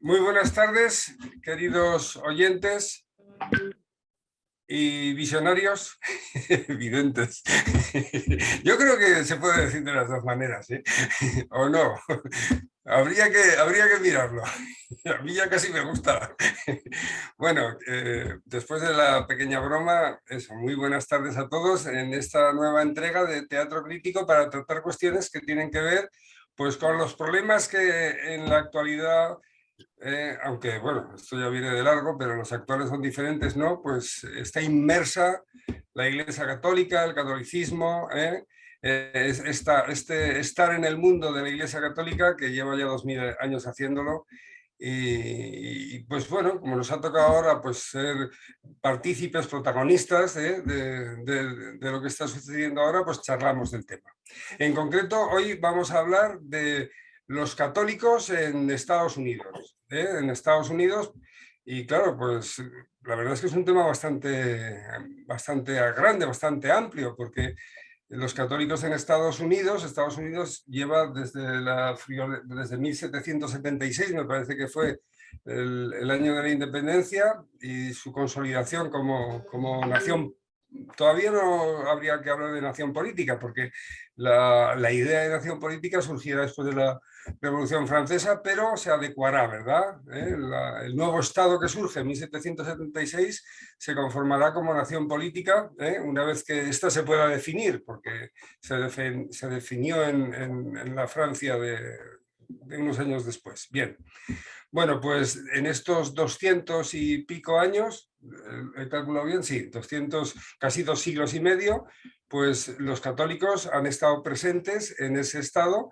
Muy buenas tardes, queridos oyentes y visionarios, videntes. Yo creo que se puede decir de las dos maneras, ¿eh? ¿O no? Habría que mirarlo. A mí ya casi me gusta. Bueno, después de la pequeña broma, eso, muy buenas tardes a todos en esta nueva entrega de Teatro Crítico para tratar cuestiones que tienen que ver pues, con los problemas que en la actualidad... aunque bueno, esto ya viene de largo, pero los actuales son diferentes, ¿no? Pues está inmersa la Iglesia Católica, el catolicismo, estar en el mundo de la Iglesia Católica, que lleva ya 2000 años haciéndolo, pues bueno, como nos ha tocado ahora pues ser partícipes, protagonistas de lo que está sucediendo ahora, pues charlamos del tema. En concreto, hoy vamos a hablar de los católicos en Estados Unidos. En Estados Unidos, y claro, pues la verdad es que es un tema bastante grande, bastante amplio, porque los católicos en Estados Unidos lleva desde 1776, me parece que fue el año de la independencia y su consolidación como nación. Todavía no habría que hablar de nación política, porque la idea de nación política surgirá después de la Revolución Francesa, pero se adecuará, ¿verdad? El nuevo Estado que surge en 1776 se conformará como nación política, una vez que ésta se pueda definir, porque se definió en la Francia de unos años después. Bien. Bueno, pues en estos 200 y pico años, he calculado bien, sí, 200, casi 2 siglos y medio, pues los católicos han estado presentes en ese estado.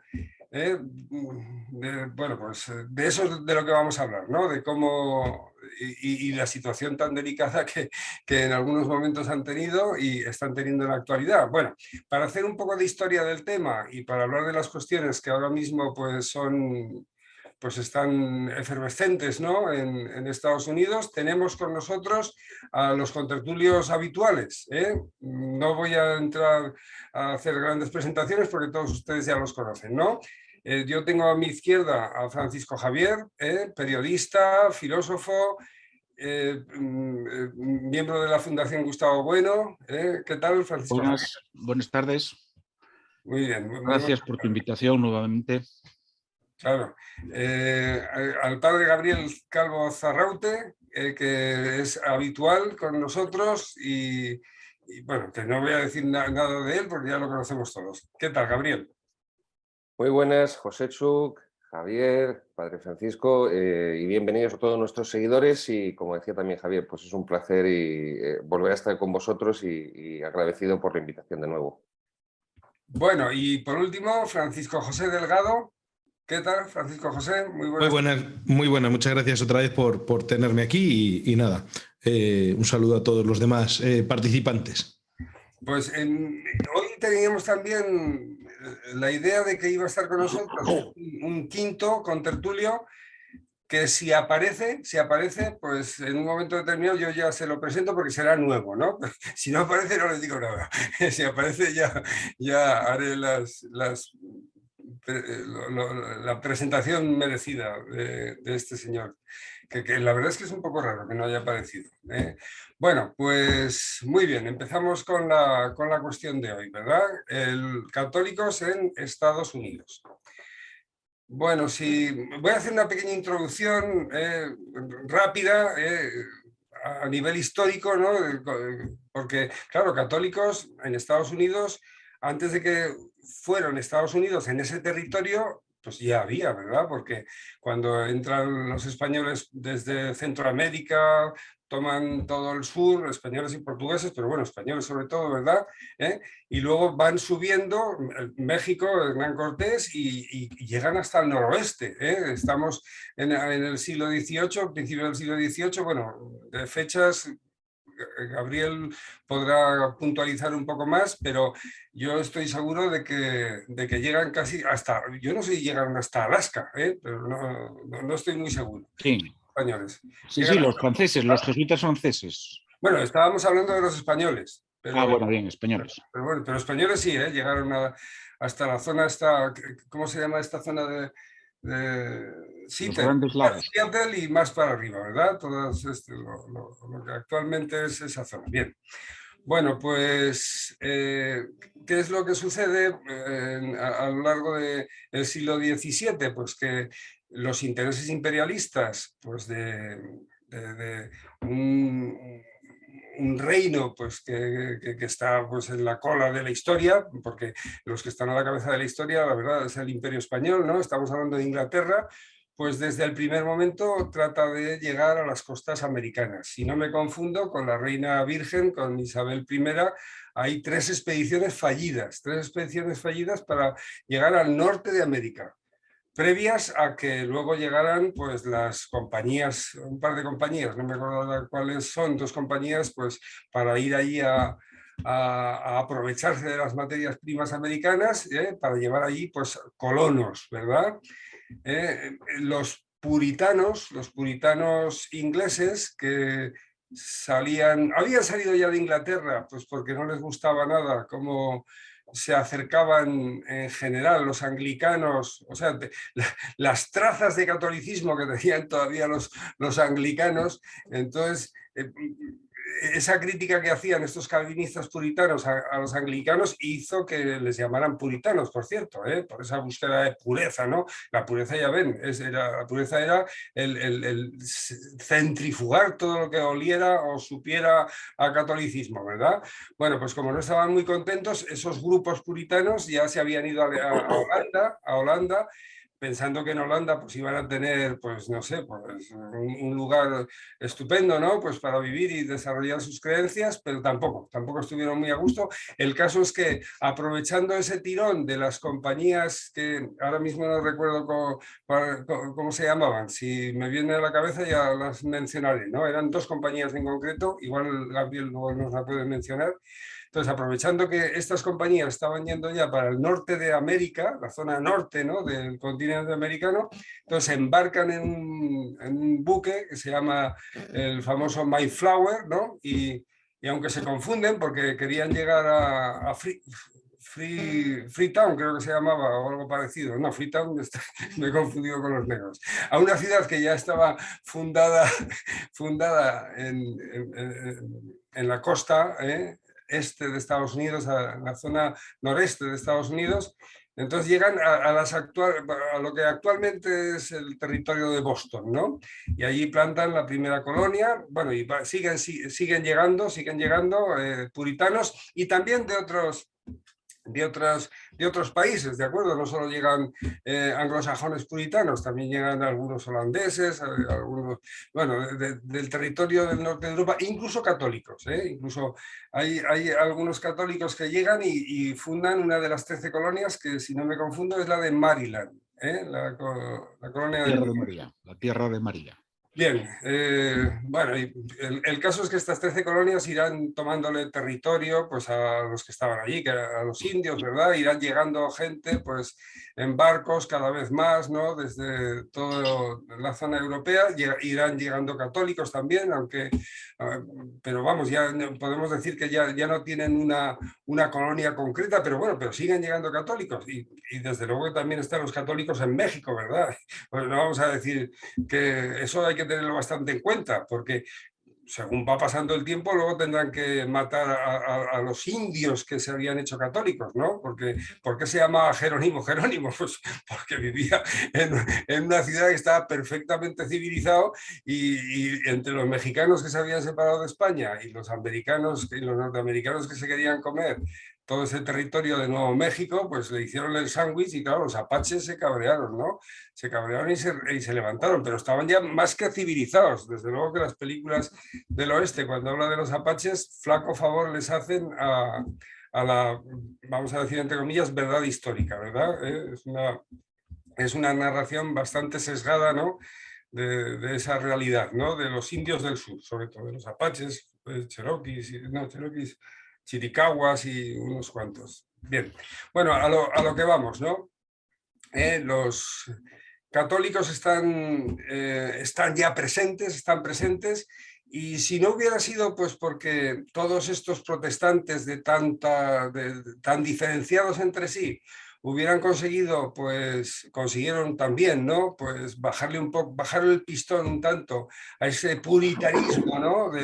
Bueno, pues de eso es de lo que vamos a hablar, ¿no? De cómo y la situación tan delicada que en algunos momentos han tenido y están teniendo en la actualidad. Bueno, para hacer un poco de historia del tema y para hablar de las cuestiones que ahora mismo pues están efervescentes, ¿no? en Estados Unidos, tenemos con nosotros a los contertulios habituales. No voy a entrar a hacer grandes presentaciones porque todos ustedes ya los conocen, ¿no? Yo tengo a mi izquierda a Francisco Javier, periodista, filósofo, miembro de la Fundación Gustavo Bueno. ¿Qué tal, Francisco Javier? Buenas tardes. Muy bien. Gracias por tu invitación nuevamente. Claro. Al padre Gabriel Calvo Zarraute, que es habitual con nosotros y bueno, que no voy a decir nada de él porque ya lo conocemos todos. ¿Qué tal, Gabriel? Muy buenas, José Chuk, Javier, padre Francisco, y bienvenidos a todos nuestros seguidores. Y como decía también Javier, pues es un placer volver a estar con vosotros y agradecido por la invitación de nuevo. Bueno, y por último, Francisco José Delgado. ¿Qué tal, Francisco José? Muy buenas. Muy buenas. Muchas gracias otra vez por tenerme aquí y nada, un saludo a todos los demás participantes. Pues hoy teníamos también la idea de que iba a estar con nosotros un quinto contertulio que si aparece, pues en un momento determinado yo ya se lo presento porque será nuevo, ¿no? Si no aparece no les digo nada. Si aparece ya haré la presentación merecida de este señor, que la verdad es que es un poco raro que no haya aparecido. Bueno, pues muy bien, empezamos con la cuestión de hoy, ¿verdad? Católicos en Estados Unidos. Bueno, voy a hacer una pequeña introducción rápida a nivel histórico, ¿no? Porque, claro, católicos en Estados Unidos, antes de que fueron Estados Unidos en ese territorio, pues ya había, ¿verdad? Porque cuando entran los españoles desde Centroamérica, toman todo el sur, españoles y portugueses, pero bueno, españoles sobre todo, ¿verdad? Y luego van subiendo México, Hernán Cortés, y llegan hasta el noroeste. Estamos en el siglo XVIII, principio del siglo XVIII, bueno, de fechas Gabriel podrá puntualizar un poco más, pero yo estoy seguro de que llegan casi hasta, yo no sé si llegan hasta Alaska, pero no estoy muy seguro. Sí. Españoles. Sí, los franceses, los jesuitas franceses. Bueno, estábamos hablando de los españoles. Pero, bueno, bien, españoles. Pero españoles sí, llegaron hasta la zona, ¿cómo se llama esta zona Los grandes lagos. Seattle y más para arriba, ¿verdad? Todas lo que actualmente es esa zona. Bien. Bueno, pues, ¿qué es lo que sucede a lo largo del siglo XVII? Pues que los intereses imperialistas, pues de un reino pues, que está pues, en la cola de la historia, porque los que están a la cabeza de la historia, la verdad, es el Imperio Español, ¿no? Estamos hablando de Inglaterra, pues desde el primer momento trata de llegar a las costas americanas. Si no me confundo, con la Reina Virgen, con Isabel I, hay tres expediciones fallidas para llegar al norte de América, previas a que luego llegaran pues las compañías, un par de compañías, no me acuerdo cuáles son, dos compañías, pues para ir allí a aprovecharse de las materias primas americanas, para llevar allí pues colonos, ¿verdad? Los puritanos ingleses que habían salido ya de Inglaterra, pues porque no les gustaba nada cómo se acercaban en general los anglicanos, o sea, las trazas de catolicismo que tenían todavía los anglicanos. Entonces, esa crítica que hacían estos calvinistas puritanos a los anglicanos hizo que les llamaran puritanos, por cierto, por esa búsqueda de pureza, ¿no? La pureza, ya ven, la pureza era el centrifugar todo lo que oliera o supiera a catolicismo, ¿verdad? Bueno, pues como no estaban muy contentos, esos grupos puritanos ya se habían ido a Holanda, pensando que en Holanda pues iban a tener, pues no sé, pues un lugar estupendo, ¿no? Pues para vivir y desarrollar sus creencias, pero tampoco estuvieron muy a gusto. El caso es que aprovechando ese tirón de las compañías que ahora mismo no recuerdo cómo se llamaban, si me viene a la cabeza ya las mencionaré, ¿no? Eran dos compañías en concreto, igual Gabriel luego nos la puede mencionar. Entonces, aprovechando que estas compañías estaban yendo ya para el norte de América, la zona norte, ¿no?, del continente americano, entonces embarcan en un buque que se llama el famoso Mayflower, ¿no? Y aunque se confunden porque querían llegar a Freetown, creo que se llamaba, o algo parecido. No, Freetown, me he confundido con los negros. A una ciudad que ya estaba fundada en la costa, este de Estados Unidos, a la zona noreste de Estados Unidos. Entonces llegan a lo que actualmente es el territorio de Boston, ¿no? Y allí plantan la primera colonia, bueno, y siguen llegando puritanos y también de otros países, ¿de acuerdo? No solo llegan anglosajones puritanos, también llegan algunos holandeses, algunos, bueno, del territorio del norte de Europa, incluso católicos, incluso hay algunos católicos que llegan y fundan una de las 13 colonias, que si no me confundo es la de Maryland, la colonia de María, la tierra de María. Bien, bueno, el caso es que estas 13 colonias irán tomándole territorio pues a los que estaban allí, que a los indios, ¿verdad? Irán llegando gente pues en barcos cada vez más, ¿no? Desde toda la zona europea, irán llegando católicos también, aunque, pero vamos, ya podemos decir que ya no tienen una colonia concreta, pero bueno, pero siguen llegando católicos y desde luego que también están los católicos en México, ¿verdad? Pues no vamos a decir que eso hay que tenerlo bastante en cuenta, porque según va pasando el tiempo, luego tendrán que matar a los indios que se habían hecho católicos, ¿no? Porque, ¿por qué se llama Jerónimo Jerónimo? Pues porque vivía en una ciudad que estaba perfectamente civilizado y entre los mexicanos que se habían separado de España y los americanos y los norteamericanos que se querían comer todo ese territorio de Nuevo México, pues le hicieron el sándwich y claro, los apaches se cabrearon, ¿no? Se cabrearon y se levantaron, pero estaban ya más que civilizados. Desde luego que las películas del oeste, cuando habla de los apaches, flaco favor les hacen a la, vamos a decir entre comillas, verdad histórica, ¿verdad? Es una narración bastante sesgada, ¿no?, de esa realidad, ¿no?, de los indios del sur, sobre todo de los apaches, cherokees, chiricahuas y unos cuantos. Bien, bueno, a lo que vamos, ¿no? Los católicos están ya presentes, están presentes, y si no hubiera sido pues porque todos estos protestantes tan diferenciados entre sí, hubieran conseguido, pues consiguieron también, ¿no? Pues bajarle un poco, bajarle el pistón un tanto a ese puritanismo, ¿no? De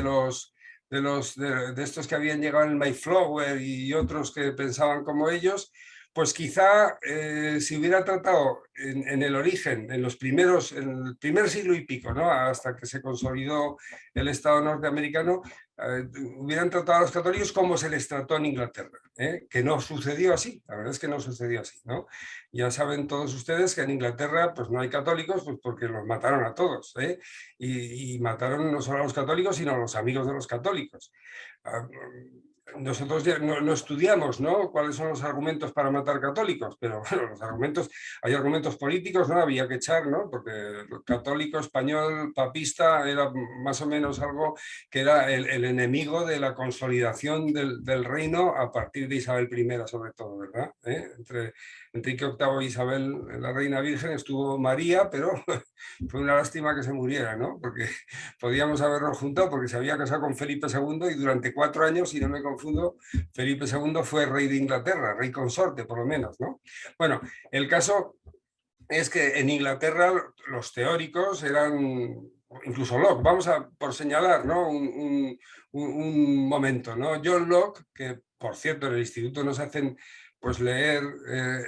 estos que habían llegado en el Mayflower y otros que pensaban como ellos, pues quizá si hubiera tratado en el origen, en el primer siglo y pico, ¿no? Hasta que se consolidó el Estado norteamericano, hubieran tratado a los católicos como se les trató en Inglaterra, que no sucedió así, la verdad es que no sucedió así, ¿no? Ya saben todos ustedes que en Inglaterra pues no hay católicos, pues porque los mataron a todos, y mataron no solo a los católicos, sino a los amigos de los católicos. Nosotros ya no estudiamos, ¿no?, cuáles son los argumentos para matar católicos, pero bueno, hay argumentos políticos, ¿no? Había que echar, ¿no? Porque el católico español papista era más o menos algo que era el enemigo de la consolidación del reino a partir de Isabel I, sobre todo, ¿verdad? Entre Enrique VIII y Isabel, la reina virgen, estuvo María, pero fue una lástima que se muriera, ¿no? Porque podíamos habernos juntado, porque se había casado con Felipe II y durante 4 años, si no me confundo, Felipe II fue rey de Inglaterra, rey consorte por lo menos, ¿no? Bueno, el caso es que en Inglaterra los teóricos eran, incluso Locke, vamos a por señalar, ¿no?, un momento, ¿no? John Locke, que por cierto en el instituto nos hacen pues leer,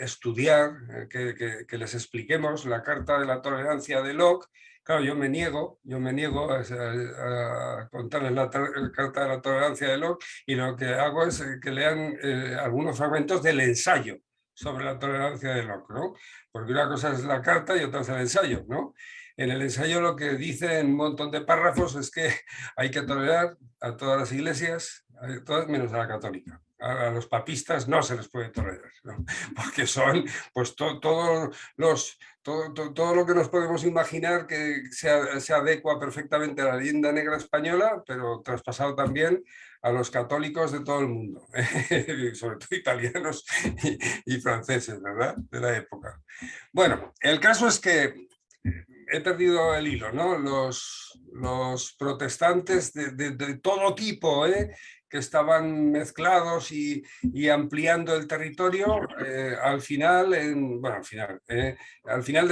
estudiar, que les expliquemos la Carta de la Tolerancia de Locke. Claro, yo me niego a contarles la Carta de la Tolerancia de Locke, y lo que hago es que lean algunos fragmentos del ensayo sobre la tolerancia de Locke, ¿no? Porque una cosa es la carta y otra es el ensayo, ¿no? En el ensayo lo que dice en un montón de párrafos es que hay que tolerar a todas las iglesias, todas menos a la católica. A los papistas no se les puede tolerar, ¿no? Porque son pues todo lo que nos podemos imaginar que se adecua perfectamente a la leyenda negra española, pero traspasado también a los católicos de todo el mundo, sobre todo italianos y franceses, ¿verdad?, de la época. Bueno, el caso es que he perdido el hilo, ¿no? Los protestantes de todo tipo, que estaban mezclados y ampliando el territorio, al final de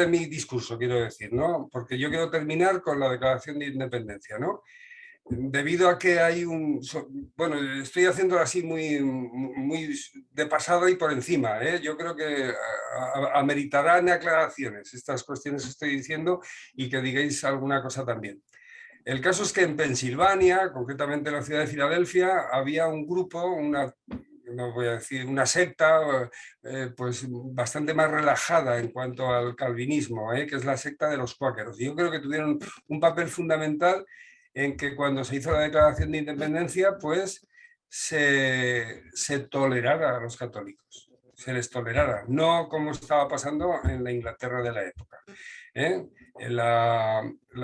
mi discurso, quiero decir, ¿no? Porque yo quiero terminar con la Declaración de Independencia, ¿no? Debido a que hay bueno, estoy haciéndolo así muy de pasada y por encima, yo creo que ameritarán aclaraciones estas cuestiones que estoy diciendo y que digáis alguna cosa también. El caso es que en Pensilvania, concretamente en la ciudad de Filadelfia, había un grupo, no voy a decir una secta, pues bastante más relajada en cuanto al calvinismo, que es la secta de los cuáqueros. Yo creo que tuvieron un papel fundamental en que cuando se hizo la Declaración de Independencia, pues se tolerara a los católicos, se les tolerara, no como estaba pasando en la Inglaterra de la época. La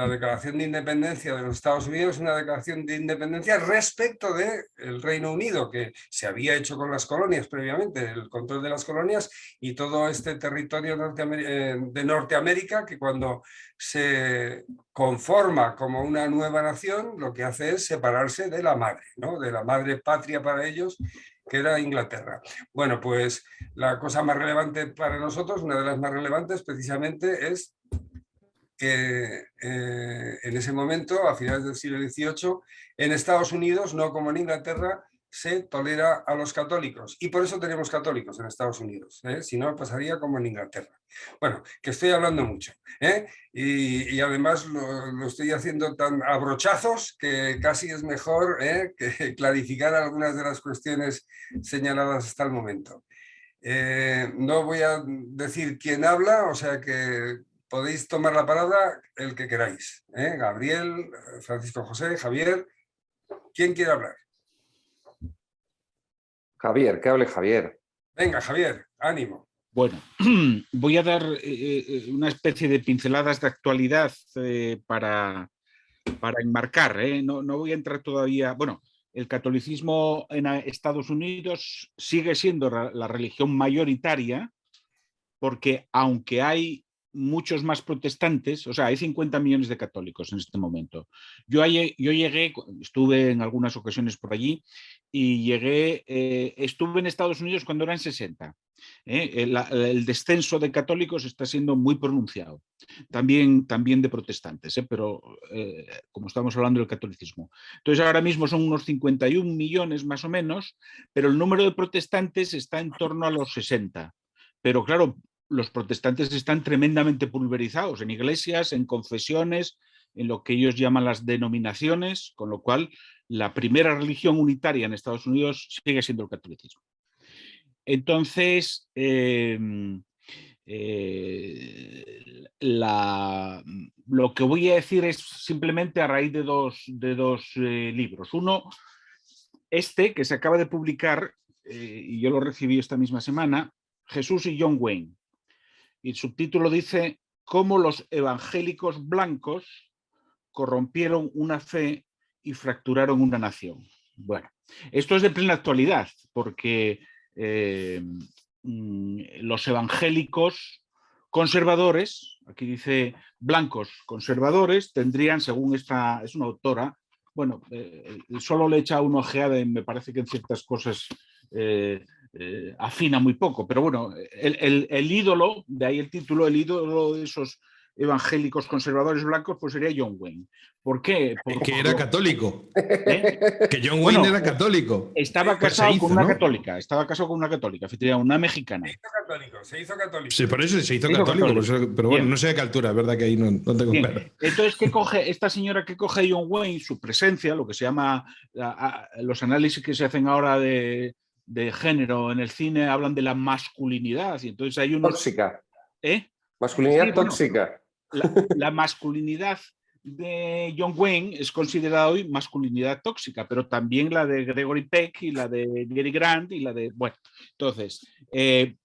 Declaración de Independencia de los Estados Unidos es una declaración de independencia respecto del Reino Unido, que se había hecho con las colonias previamente, el control de las colonias y todo este territorio de Norteamérica, que cuando se conforma como una nueva nación, lo que hace es separarse de la madre, ¿no?, de la madre patria para ellos, que era Inglaterra. Bueno, pues la cosa más relevante para nosotros, una de las más relevantes precisamente, es que en ese momento, a finales del siglo XVIII, en Estados Unidos, no como en Inglaterra, se tolera a los católicos. Y por eso tenemos católicos en Estados Unidos, si no pasaría como en Inglaterra. Bueno, que estoy hablando mucho, y además lo estoy haciendo tan a brochazos que casi es mejor que clarificar algunas de las cuestiones señaladas hasta el momento. No voy a decir quién habla, o sea que podéis tomar la palabra el que queráis. Gabriel, Francisco José, Javier. ¿Quién quiere hablar? Javier, que hable Javier. Venga, Javier, ánimo. Bueno, voy a dar una especie de pinceladas de actualidad para enmarcar. No voy a entrar todavía. Bueno, el catolicismo en Estados Unidos sigue siendo la religión mayoritaria, porque aunque hay muchos más protestantes, o sea, hay 50 millones de católicos en este momento. Yo llegué, estuve en algunas ocasiones por allí y estuve en Estados Unidos cuando eran 60. El descenso de católicos está siendo muy pronunciado, también de protestantes, pero como estamos hablando del catolicismo. Entonces ahora mismo son unos 51 millones más o menos, pero el número de protestantes está en torno a los 60. Pero claro, los protestantes están tremendamente pulverizados en iglesias, en confesiones, en lo que ellos llaman las denominaciones, con lo cual la primera religión unitaria en Estados Unidos sigue siendo el catolicismo. Entonces, lo que voy a decir es simplemente a raíz de dos libros. Uno, que se acaba de publicar, y yo lo recibí esta misma semana, Jesús y John Wayne. Y el subtítulo dice: cómo los evangélicos blancos corrompieron una fe y fracturaron una nación. Bueno, esto es de plena actualidad, porque los evangélicos conservadores, aquí dice blancos conservadores, tendrían, según esta, es una autora, bueno, solo le he echado una ojeada y me parece que en ciertas cosas afina muy poco, pero bueno, el ídolo, de ahí el título, el ídolo de esos evangélicos conservadores blancos, pues sería John Wayne. ¿Por qué? Que era católico. Que John Wayne, bueno, era católico. Estaba casado con una católica, efectivamente, una mexicana. Se hizo católico. Sí, por eso se hizo católico. Pero bueno, no sé a qué altura, es verdad que ahí no tengo claro. Entonces, ¿qué coge esta señora? ¿Qué coge John Wayne? Su presencia, lo que se llama, los análisis que se hacen ahora de género en el cine hablan de la masculinidad. Y entonces hay unos... Tóxica. Masculinidad, sí, tóxica. Bueno, la masculinidad de John Wayne es considerada hoy masculinidad tóxica, pero también la de Gregory Peck y la de Gary Grant y la de... Bueno, entonces,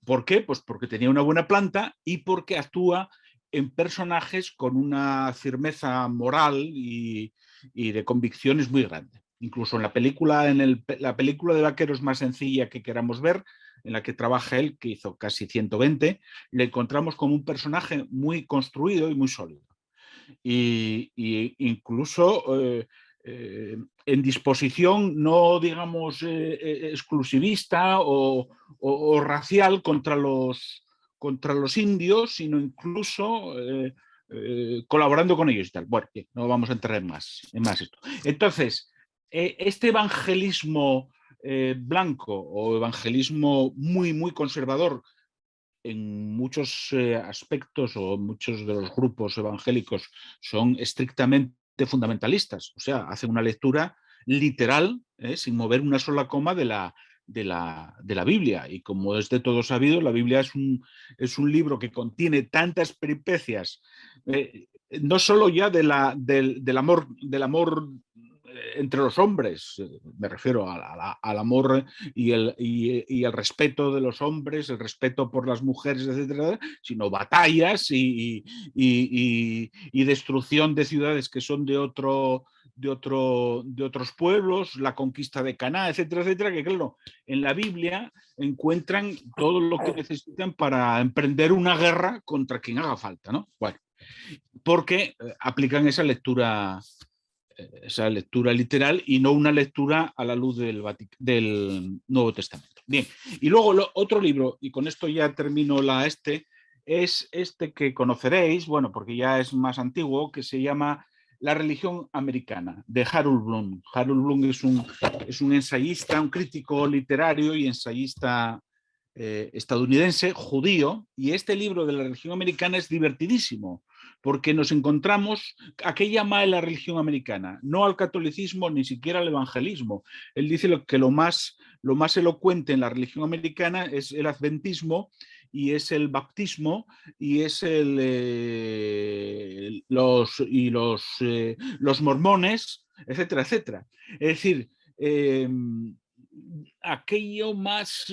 ¿por qué? Pues porque tenía una buena planta y porque actúa en personajes con una firmeza moral y de convicciones muy grande. Incluso en la película, la película de vaqueros más sencilla que queramos ver, en la que trabaja él, que hizo casi 120, le encontramos como un personaje muy construido y muy sólido. Y incluso en disposición no, digamos, exclusivista o racial contra los indios, sino incluso colaborando con ellos y tal. Bueno, no vamos a entrar en más esto. Entonces, este evangelismo blanco o evangelismo muy, muy conservador en muchos aspectos o muchos de los grupos evangélicos son estrictamente fundamentalistas, o sea, hacen una lectura literal, sin mover una sola coma de la Biblia. Y como es de todo sabido, la Biblia es un libro que contiene tantas peripecias, no solo ya del amor entre los hombres, me refiero al amor y el respeto de los hombres, el respeto por las mujeres, etcétera, sino batallas y destrucción de ciudades que son de otros pueblos, la conquista de Caná, etcétera, etcétera, que claro, en la Biblia encuentran todo lo que necesitan para emprender una guerra contra quien haga falta, ¿no? Bueno, porque aplican esa lectura literal y no una lectura a la luz del Nuevo Testamento. Bien, y luego otro libro, y con esto ya termino es este que conoceréis, bueno, porque ya es más antiguo, que se llama La religión americana, de Harold Bloom. Harold Bloom es un ensayista, un crítico literario y ensayista estadounidense, judío, y este libro de la religión americana es divertidísimo, porque nos encontramos, ¿a qué llama la religión americana? No al catolicismo, ni siquiera al evangelismo. Él dice que lo más elocuente en la religión americana es el adventismo y es el bautismo y es los mormones, etcétera, etcétera. Es decir, aquellas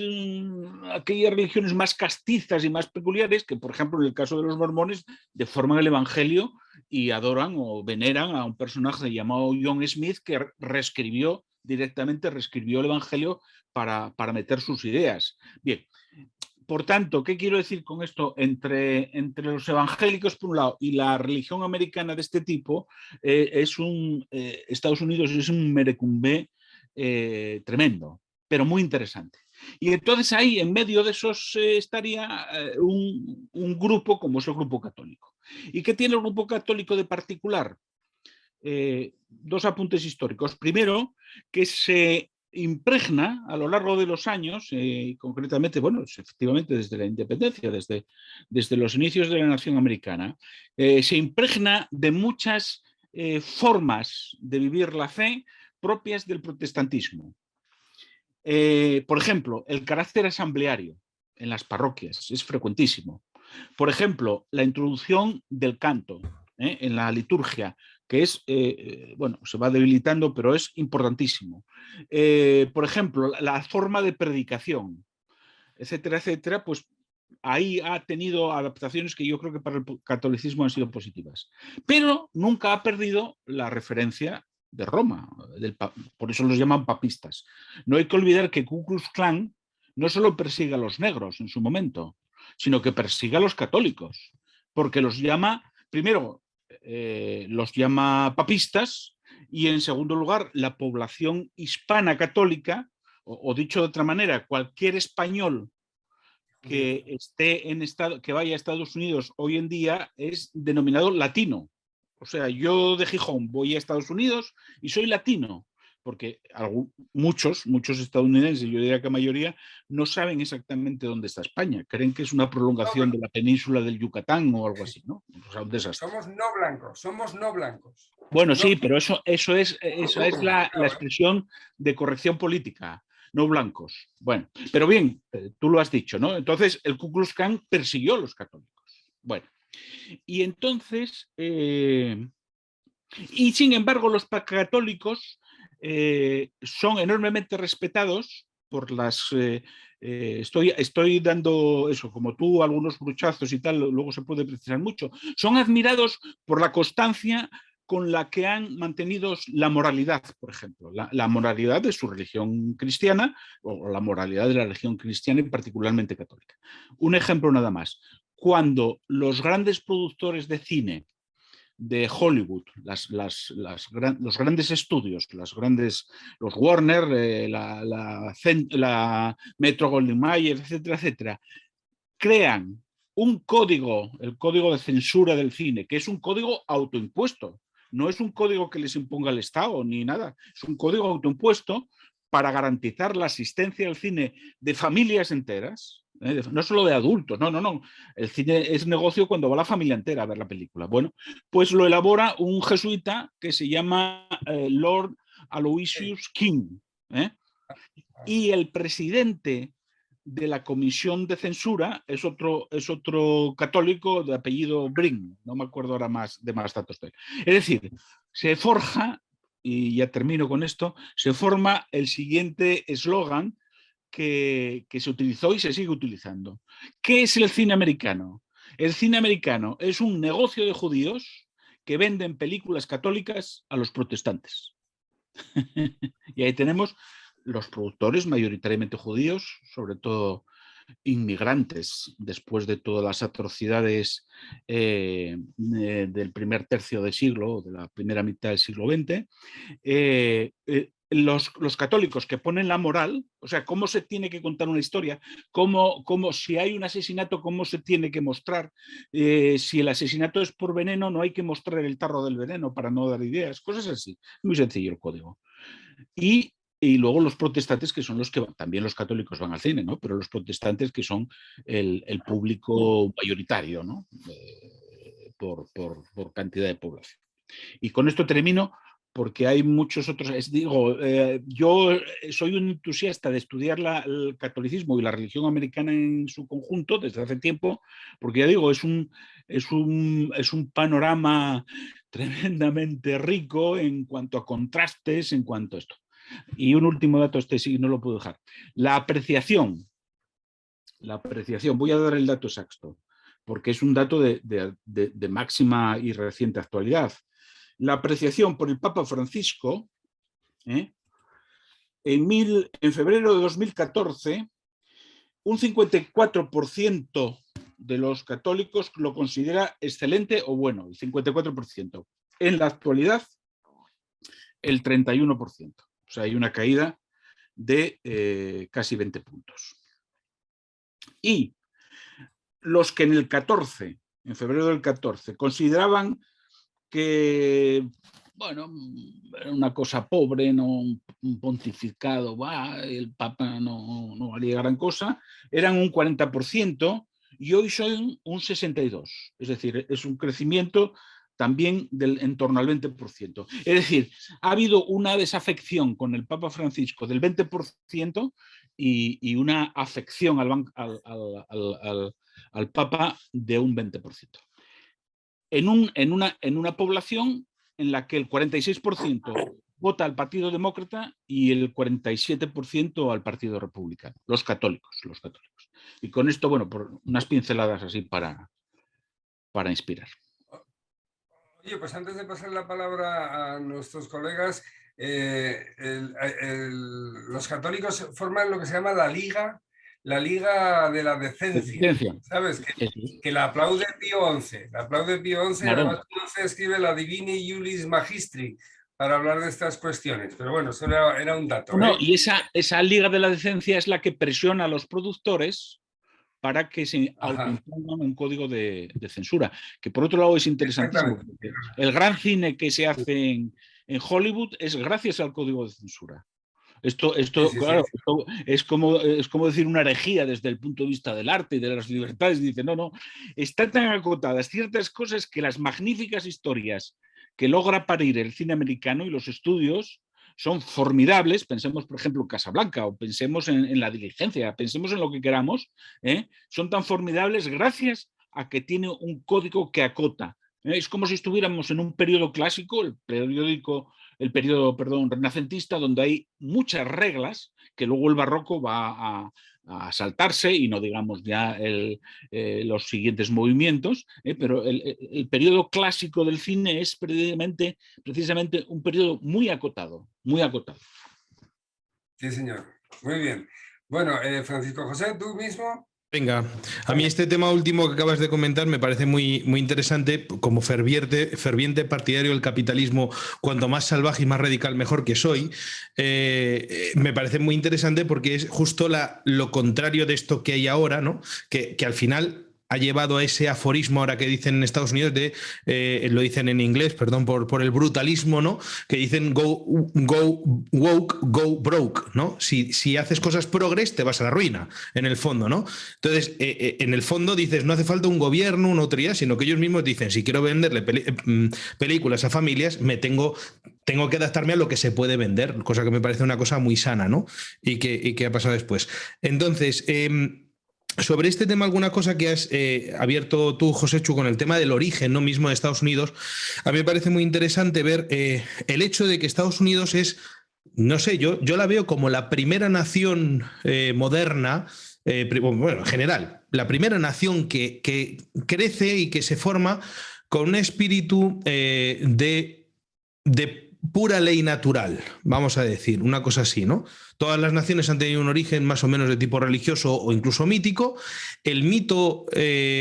religiones más castizas y más peculiares que, por ejemplo, en el caso de los mormones, deforman el evangelio y adoran o veneran a un personaje llamado John Smith que directamente reescribió el evangelio para meter sus ideas. Bien, por tanto, ¿qué quiero decir con esto? Entre los evangélicos, por un lado, y la religión americana de este tipo, Estados Unidos es un merecumbe tremendo, pero muy interesante. Y entonces ahí, en medio de esos, estaría un grupo como es el Grupo Católico. ¿Y qué tiene el Grupo Católico de particular? Dos apuntes históricos. Primero, que se impregna a lo largo de los años, concretamente, bueno, efectivamente desde la independencia, desde los inicios de la nación americana, se impregna de muchas formas de vivir la fe propias del protestantismo. Por ejemplo, el carácter asambleario en las parroquias es frecuentísimo. Por ejemplo, la introducción del canto en la liturgia, que es, bueno, se va debilitando, pero es importantísimo. Por ejemplo, la forma de predicación, etcétera, etcétera, pues ahí ha tenido adaptaciones que yo creo que para el catolicismo han sido positivas. Pero nunca ha perdido la referencia de Roma, por eso los llaman papistas. No hay que olvidar que Ku Klux Klan no solo persigue a los negros en su momento, sino que persigue a los católicos, porque los llama, primero, los llama papistas, y en segundo lugar, la población hispana católica, o dicho de otra manera, cualquier español que esté en que vaya a Estados Unidos hoy en día es denominado latino. O sea, yo de Gijón voy a Estados Unidos y soy latino, porque muchos estadounidenses, yo diría que la mayoría, no saben exactamente dónde está España. Creen que es una prolongación de la península del Yucatán o algo así, ¿no? O sea, un desastre. Somos no blancos. Bueno, no. Sí, pero eso es la expresión de corrección política. No blancos. Bueno, pero bien, tú lo has dicho, ¿no? Entonces, el Ku Klux Klan persiguió a los católicos. Bueno, y entonces, y sin embargo, los católicos son enormemente respetados por las... estoy dando eso, como tú, algunos bruchazos y tal, luego se puede precisar mucho. Son admirados por la constancia con la que han mantenido la moralidad, por ejemplo, la moralidad de su religión cristiana o la moralidad de la religión cristiana y particularmente católica. Un ejemplo nada más. Cuando los grandes productores de cine de Hollywood, los grandes estudios, los Warner, la Metro-Goldwyn-Mayer, etcétera, etcétera, crean un código, el código de censura del cine, que es un código autoimpuesto. No es un código que les imponga el Estado ni nada, es un código autoimpuesto para garantizar la asistencia al cine de familias enteras, no solo de adultos, no. El cine es negocio cuando va la familia entera a ver la película. Bueno, pues lo elabora un jesuita que se llama Lord Aloysius King. Y el presidente de la comisión de censura es otro católico de apellido Brin, no me acuerdo ahora de más datos de él. Es decir, se forja, y ya termino con esto, se forma el siguiente eslogan que se utilizó y se sigue utilizando. ¿Qué es el cine americano? El cine americano es un negocio de judíos que venden películas católicas a los protestantes. Y ahí tenemos los productores mayoritariamente judíos, sobre todo inmigrantes, después de todas las atrocidades del primer tercio del siglo, de la primera mitad del siglo XX, los católicos que ponen la moral, o sea, cómo se tiene que contar una historia, cómo si hay un asesinato, cómo se tiene que mostrar, si el asesinato es por veneno, no hay que mostrar el tarro del veneno para no dar ideas, cosas así. Muy sencillo el código. Y luego los protestantes, que son los que también los católicos van al cine, ¿no? Pero los protestantes que son el público mayoritario, ¿no? Por cantidad de población. Y con esto termino porque hay muchos otros. Yo soy un entusiasta de estudiar el catolicismo y la religión americana en su conjunto desde hace tiempo, porque ya digo, es un panorama tremendamente rico en cuanto a contrastes, en cuanto a esto. Y un último dato, sí no lo puedo dejar. La apreciación, voy a dar el dato exacto, porque es un dato de máxima y reciente actualidad. La apreciación por el Papa Francisco, en febrero de 2014, un 54% de los católicos lo considera excelente o bueno, el 54%. En la actualidad, el 31%. O sea, hay una caída de casi 20 puntos. Y los que en el 14, en febrero del 14, consideraban que, bueno, era una cosa pobre, no un pontificado, el Papa no haría gran cosa, eran un 40% y hoy son un 62%. Es decir, es un crecimiento también en torno al 20%. Es decir, ha habido una desafección con el Papa Francisco del 20% y una afección al Papa de un 20%. En una población en la que el 46% vota al Partido Demócrata y el 47% al Partido Republicano, los católicos. Y con esto, bueno, por unas pinceladas así para inspirar. Oye, pues antes de pasar la palabra a nuestros colegas, los católicos forman lo que se llama la Liga de la Decencia, ¿sabes? Que la aplaude Pío XI. La aplaude Pío XI, claro. Además Pío XI escribe la Divini Iuris Magistri para hablar de estas cuestiones. Pero bueno, eso era un dato. No, y esa Liga de la Decencia es la que presiona a los productores para que se autoimpongan un código de censura, que por otro lado es interesantísimo. El gran cine que se hace en Hollywood es gracias al código de censura. Esto claro, esto es como decir una herejía desde el punto de vista del arte y de las libertades. Dice, no, están tan acotadas ciertas cosas que las magníficas historias que logra parir el cine americano y los estudios son formidables. Pensemos, por ejemplo, en Casablanca, o pensemos en La Diligencia, pensemos en lo que queramos, son tan formidables gracias a que tiene un código que acota. Es como si estuviéramos en un periodo clásico, el periodo renacentista, donde hay muchas reglas que luego el barroco va a saltarse, y no digamos ya los siguientes movimientos, pero el periodo clásico del cine es precisamente un periodo muy acotado, muy acotado. Sí, señor. Muy bien. Bueno, Francisco José, ¿tú mismo? Venga, a mí este tema último que acabas de comentar me parece muy, muy interesante. Como ferviente partidario del capitalismo, cuanto más salvaje y más radical mejor que soy, me parece muy interesante porque es justo lo contrario de esto que hay ahora, ¿no? Que al final ha llevado a ese aforismo ahora que dicen en Estados Unidos lo dicen en inglés, perdón por el brutalismo, ¿no? Que dicen go woke, go broke, ¿no? Si haces cosas progres, te vas a la ruina, en el fondo, ¿no? Entonces, en el fondo dices, no hace falta un gobierno, una autoridad, sino que ellos mismos dicen, si quiero venderle películas a familias, tengo que adaptarme a lo que se puede vender, cosa que me parece una cosa muy sana, ¿no? Y que ha pasado después. Entonces, sobre este tema, alguna cosa que has abierto tú, Joséchu, con el tema del origen, ¿no? Mismo de Estados Unidos, a mí me parece muy interesante ver el hecho de que Estados Unidos es, no sé, yo la veo como la primera nación moderna, bueno, en general, la primera nación que crece y que se forma con un espíritu de pura ley natural, vamos a decir, una cosa así, ¿no? Todas las naciones han tenido un origen más o menos de tipo religioso o incluso mítico. El mito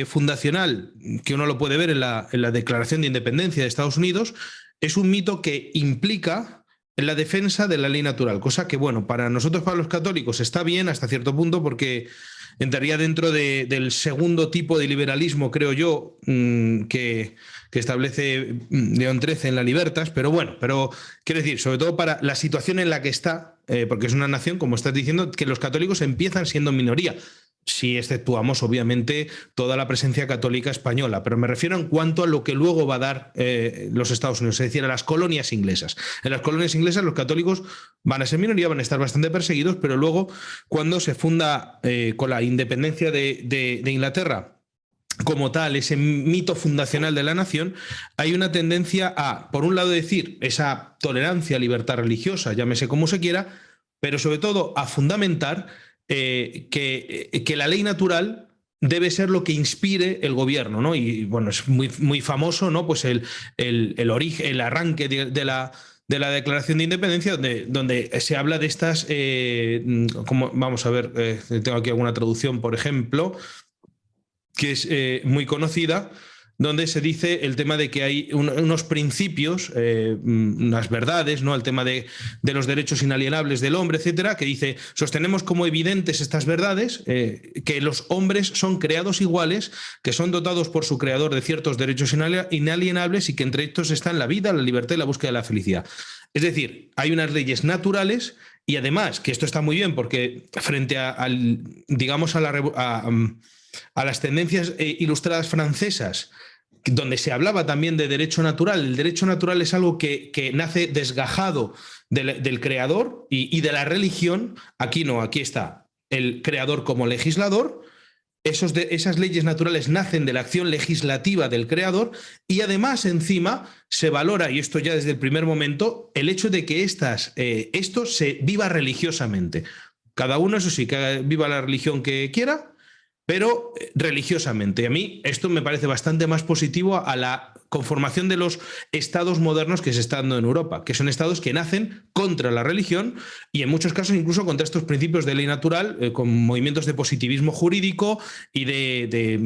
fundacional, que uno lo puede ver en la Declaración de Independencia de Estados Unidos, es un mito que implica en la defensa de la ley natural, cosa que, bueno, para nosotros, para los católicos, está bien hasta cierto punto porque entraría dentro del segundo tipo de liberalismo, creo yo, que establece León XIII en la Libertas, pero bueno, quiero decir, sobre todo para la situación en la que está, porque es una nación, como estás diciendo, que los católicos empiezan siendo minoría, si exceptuamos obviamente toda la presencia católica española, pero me refiero en cuanto a lo que luego va a dar los Estados Unidos, es decir, a las colonias inglesas. En las colonias inglesas los católicos van a ser minoría, van a estar bastante perseguidos, pero luego cuando se funda con la independencia de Inglaterra como tal, ese mito fundacional de la nación, hay una tendencia a, por un lado, decir esa tolerancia, libertad religiosa, llámese como se quiera, pero sobre todo a fundamentar que la ley natural debe ser lo que inspire el gobierno, ¿no? Y bueno, es muy, muy famoso, ¿no? Pues el origen, el arranque de la Declaración de Independencia, donde se habla de estas, como, vamos a ver, tengo aquí alguna traducción, por ejemplo, que es muy conocida, donde se dice el tema de que hay unos principios, unas verdades, ¿no? El tema de los derechos inalienables del hombre, etcétera, que dice, sostenemos como evidentes estas verdades, que los hombres son creados iguales, que son dotados por su creador de ciertos derechos inalienables y que entre estos están la vida, la libertad y la búsqueda de la felicidad. Es decir, hay unas leyes naturales y además, que esto está muy bien porque frente digamos a las tendencias ilustradas francesas, donde se hablaba también de derecho natural. El derecho natural es algo que nace desgajado del creador y de la religión. Aquí no, aquí está el creador como legislador. Esas leyes naturales nacen de la acción legislativa del creador y además encima se valora, y esto ya desde el primer momento, el hecho de que esto se viva religiosamente. Cada uno, eso sí, que viva la religión que quiera, pero religiosamente. Y a mí esto me parece bastante más positivo a la conformación de los estados modernos que se están dando en Europa, que son estados que nacen contra la religión y en muchos casos incluso contra estos principios de ley natural, con movimientos de positivismo jurídico y de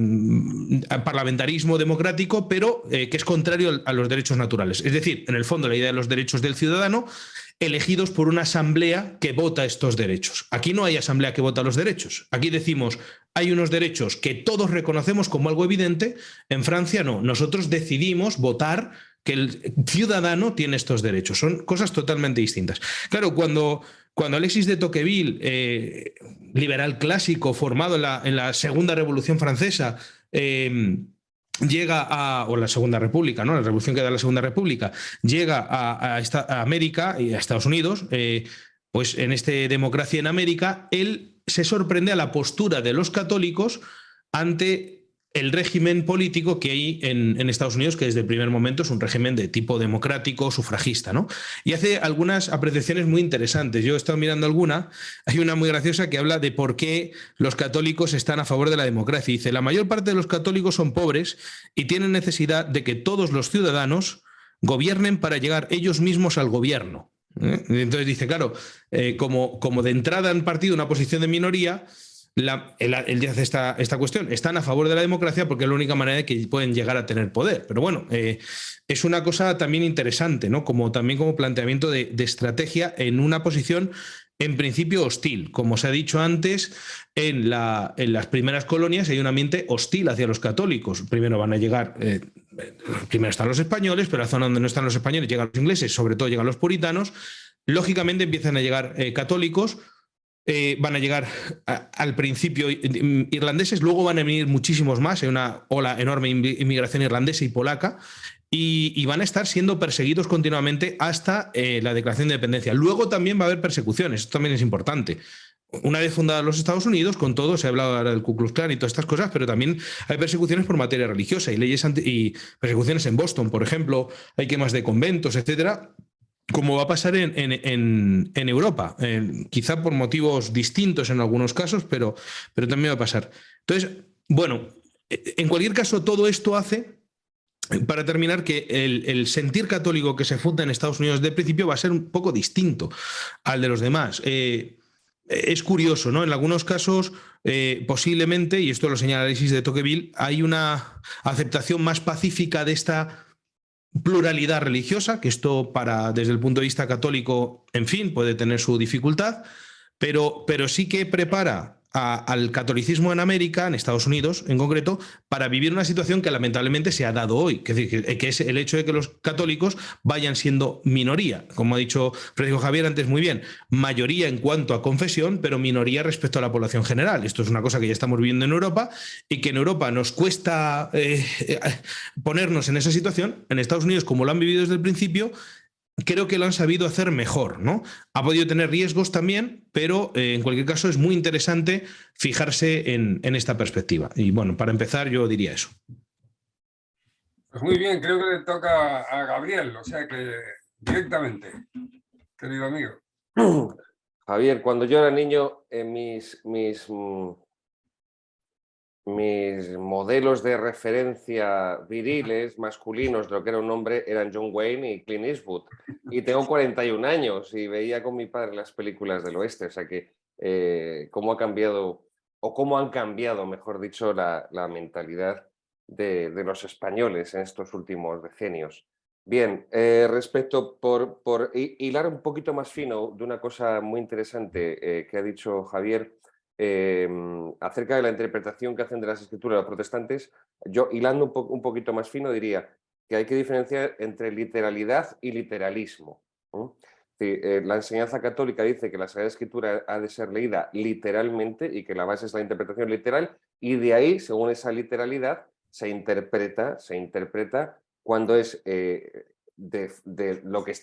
parlamentarismo democrático, pero que es contrario a los derechos naturales. Es decir, en el fondo, la idea de los derechos del ciudadano elegidos por una asamblea que vota estos derechos. Aquí no hay asamblea que vota los derechos. Aquí decimos, hay unos derechos que todos reconocemos como algo evidente. En Francia no. Nosotros decidimos votar que el ciudadano tiene estos derechos. Son cosas totalmente distintas. Claro, cuando Alexis de Tocqueville, liberal clásico, formado en la Segunda Revolución Francesa, llega o la Segunda República, ¿no? La revolución que da la Segunda República, llega a América y a Estados Unidos, pues en Democracia en América, él se sorprende a la postura de los católicos ante el régimen político que hay en Estados Unidos, que desde el primer momento es un régimen de tipo democrático, sufragista, ¿no? Y hace algunas apreciaciones muy interesantes. Yo he estado mirando alguna, hay una muy graciosa que habla de por qué los católicos están a favor de la democracia. Dice, la mayor parte de los católicos son pobres y tienen necesidad de que todos los ciudadanos gobiernen para llegar ellos mismos al gobierno. Entonces dice, claro, como de entrada han partido una posición de minoría, él hace esta cuestión. Están a favor de la democracia porque es la única manera de que pueden llegar a tener poder. Pero bueno, es una cosa también interesante, ¿no? También como planteamiento de estrategia en una posición en principio hostil. Como se ha dicho antes, en las primeras colonias hay un ambiente hostil hacia los católicos. Primero van a llegar, primero están los españoles, pero en la zona donde no están los españoles llegan los ingleses, sobre todo llegan los puritanos. Lógicamente empiezan a llegar católicos. Van a llegar al principio irlandeses, luego van a venir muchísimos más, hay una ola enorme de inmigración irlandesa y polaca, y van a estar siendo perseguidos continuamente hasta la declaración de independencia. Luego también va a haber persecuciones, esto también es importante. Una vez fundados los Estados Unidos, con todo, se ha hablado ahora del Ku Klux Klan y todas estas cosas, pero también hay persecuciones por materia religiosa y y persecuciones en Boston, por ejemplo, hay quemas de conventos, etcétera. Como va a pasar en Europa, quizá por motivos distintos en algunos casos, pero también va a pasar. Entonces, bueno, en cualquier caso, todo esto hace, para terminar, que el sentir católico que se funda en Estados Unidos de principio va a ser un poco distinto al de los demás. Es curioso, ¿no? En algunos casos, posiblemente, y esto lo señala Alexis de Tocqueville, hay una aceptación más pacífica de esta pluralidad religiosa, que esto desde el punto de vista católico, en fin, puede tener su dificultad, pero sí que prepara al catolicismo en América, en Estados Unidos en concreto, para vivir una situación que lamentablemente se ha dado hoy, que es el hecho de que los católicos vayan siendo minoría. Como ha dicho Francisco Javier antes muy bien, mayoría en cuanto a confesión, pero minoría respecto a la población general. Esto es una cosa que ya estamos viviendo en Europa y que en Europa nos cuesta ponernos en esa situación. En Estados Unidos, como lo han vivido desde el principio, creo que lo han sabido hacer mejor, ¿no? Ha podido tener riesgos también, pero en cualquier caso es muy interesante fijarse en esta perspectiva. Y bueno, para empezar yo diría eso. Pues muy bien, creo que le toca a Gabriel, o sea que directamente, querido amigo. Javier, cuando yo era niño, mis modelos de referencia viriles, masculinos, de lo que era un hombre, eran John Wayne y Clint Eastwood. Y tengo 41 años y veía con mi padre las películas del oeste. O sea que cómo ha cambiado, o cómo han cambiado, mejor dicho, la mentalidad de los españoles en estos últimos decenios. Bien, respecto por hilar un poquito más fino de una cosa muy interesante que ha dicho Javier acerca de la interpretación que hacen de las escrituras los protestantes, yo hilando un poquito más fino diría que hay que diferenciar entre literalidad y literalismo. Sí, la enseñanza católica dice que la Sagrada Escritura ha de ser leída literalmente y que la base es la interpretación literal, y de ahí, según esa literalidad, se interpreta cuando es de lo que,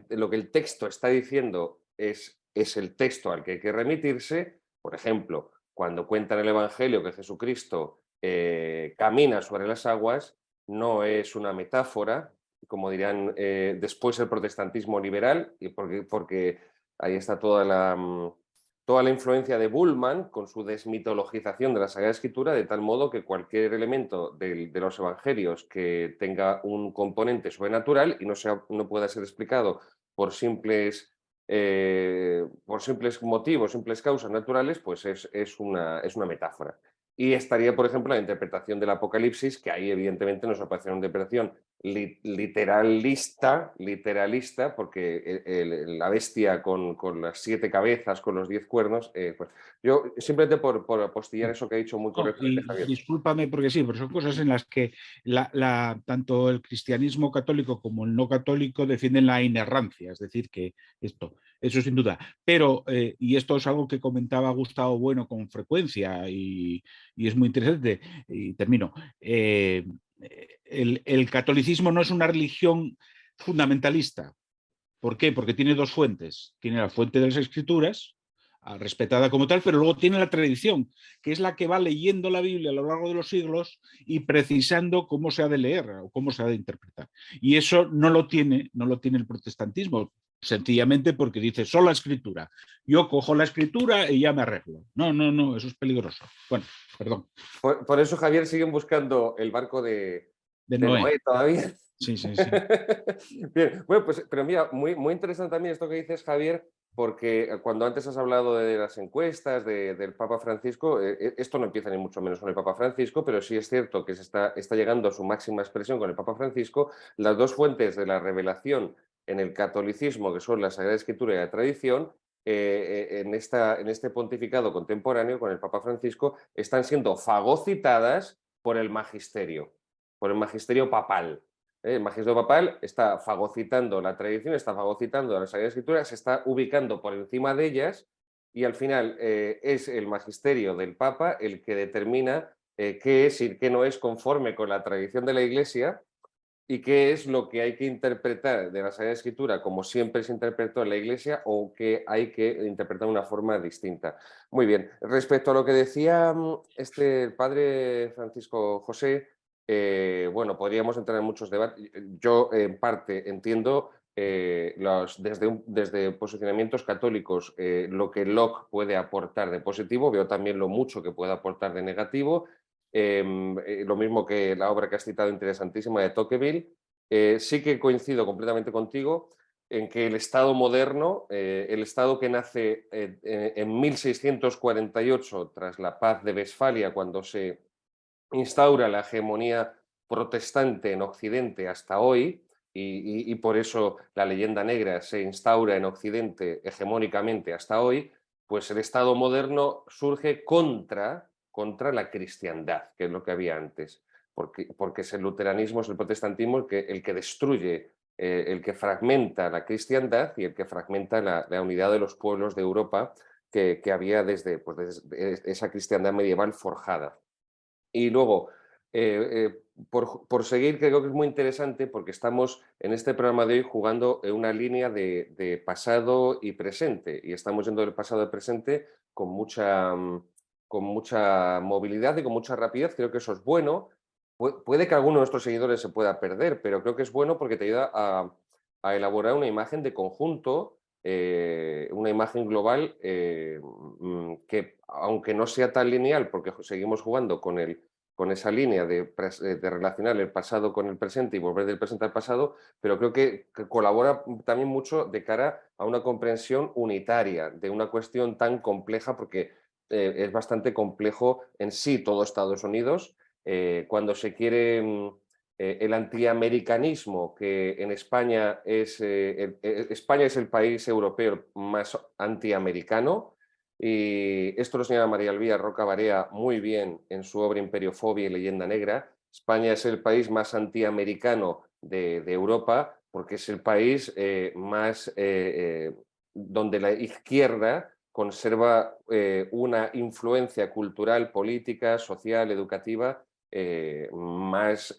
lo que el texto está diciendo es el texto al que hay que remitirse. Por ejemplo, cuando cuenta en el Evangelio que Jesucristo camina sobre las aguas, no es una metáfora, como dirían después el protestantismo liberal, y porque ahí está toda la influencia de Bullmann con su desmitologización de la Sagrada Escritura, de tal modo que cualquier elemento de los evangelios que tenga un componente sobrenatural y no pueda ser explicado por simples motivos, simples causas naturales, pues es una metáfora. Y estaría, por ejemplo, la interpretación del Apocalipsis, que ahí evidentemente nos aparece una interpretación literalista, porque la bestia con las 7 cabezas, con los 10 cuernos, pues yo simplemente por apostillar eso que ha dicho muy correctamente Javier. Discúlpame, porque sí, pero son cosas en las que tanto el cristianismo católico como el no católico defienden la inerrancia, es decir, que eso sin duda. Pero, y esto es algo que comentaba Gustavo Bueno con frecuencia y es muy interesante, y termino. El catolicismo no es una religión fundamentalista. ¿Por qué? Porque tiene 2 fuentes. Tiene la fuente de las escrituras, respetada como tal, pero luego tiene la tradición, que es la que va leyendo la Biblia a lo largo de los siglos y precisando cómo se ha de leer o cómo se ha de interpretar. Y eso no lo tiene el protestantismo, sencillamente porque dice solo la escritura. Yo cojo la escritura y ya me arreglo. No, eso es peligroso. Bueno, perdón. Por eso, Javier, siguen buscando el barco de Noé todavía. Sí. Bien, bueno, pues, pero mira, muy interesante también esto que dices, Javier, porque cuando antes has hablado de las encuestas del Papa Francisco, esto no empieza ni mucho menos con el Papa Francisco, pero sí es cierto que está llegando a su máxima expresión con el Papa Francisco. Las 2 fuentes de la revelación en el catolicismo, que son la Sagrada Escritura y la tradición, en este pontificado contemporáneo con el Papa Francisco, están siendo fagocitadas por el magisterio papal. El magisterio papal está fagocitando la tradición, está fagocitando la Sagrada Escritura, se está ubicando por encima de ellas y al final es el magisterio del Papa el que determina qué es y qué no es conforme con la tradición de la Iglesia y qué es lo que hay que interpretar de la Sagrada Escritura como siempre se interpretó en la Iglesia o que hay que interpretar de una forma distinta. Muy bien, respecto a lo que decía el padre Francisco José, bueno, podríamos entrar en muchos debates. Yo en parte entiendo desde posicionamientos católicos lo que Locke puede aportar de positivo, veo también lo mucho que puede aportar de negativo. Lo mismo que la obra que has citado interesantísima de Tocqueville. Sí que coincido completamente contigo en que el Estado moderno, el Estado que nace en 1648 tras la paz de Westfalia, cuando se instaura la hegemonía protestante en Occidente hasta hoy, y por eso la leyenda negra se instaura en Occidente hegemónicamente hasta hoy, pues el Estado moderno surge contra la cristiandad, que es lo que había antes, porque es el luteranismo, es el protestantismo el que destruye, el que fragmenta la cristiandad y el que fragmenta la unidad de los pueblos de Europa que había desde esa cristiandad medieval forjada. Y luego, por seguir, creo que es muy interesante porque estamos en este programa de hoy jugando en una línea de pasado y presente, y estamos yendo del pasado al presente con mucha movilidad y con mucha rapidez. Creo que eso es bueno. Puede que alguno de nuestros seguidores se pueda perder, pero creo que es bueno porque te ayuda a elaborar una imagen de conjunto, una imagen global que, aunque no sea tan lineal, porque seguimos jugando con esa línea de relacionar el pasado con el presente y volver del presente al pasado, pero creo que colabora también mucho de cara a una comprensión unitaria de una cuestión tan compleja, porque es bastante complejo en sí todo Estados Unidos. cuando se quiere el antiamericanismo, que en España España es el país europeo más antiamericano, y esto lo señala María Elvira Roca Barea muy bien en su obra Imperiofobia y Leyenda Negra. España es el país más antiamericano de Europa, porque es el país donde la izquierda conserva una influencia cultural, política, social, educativa más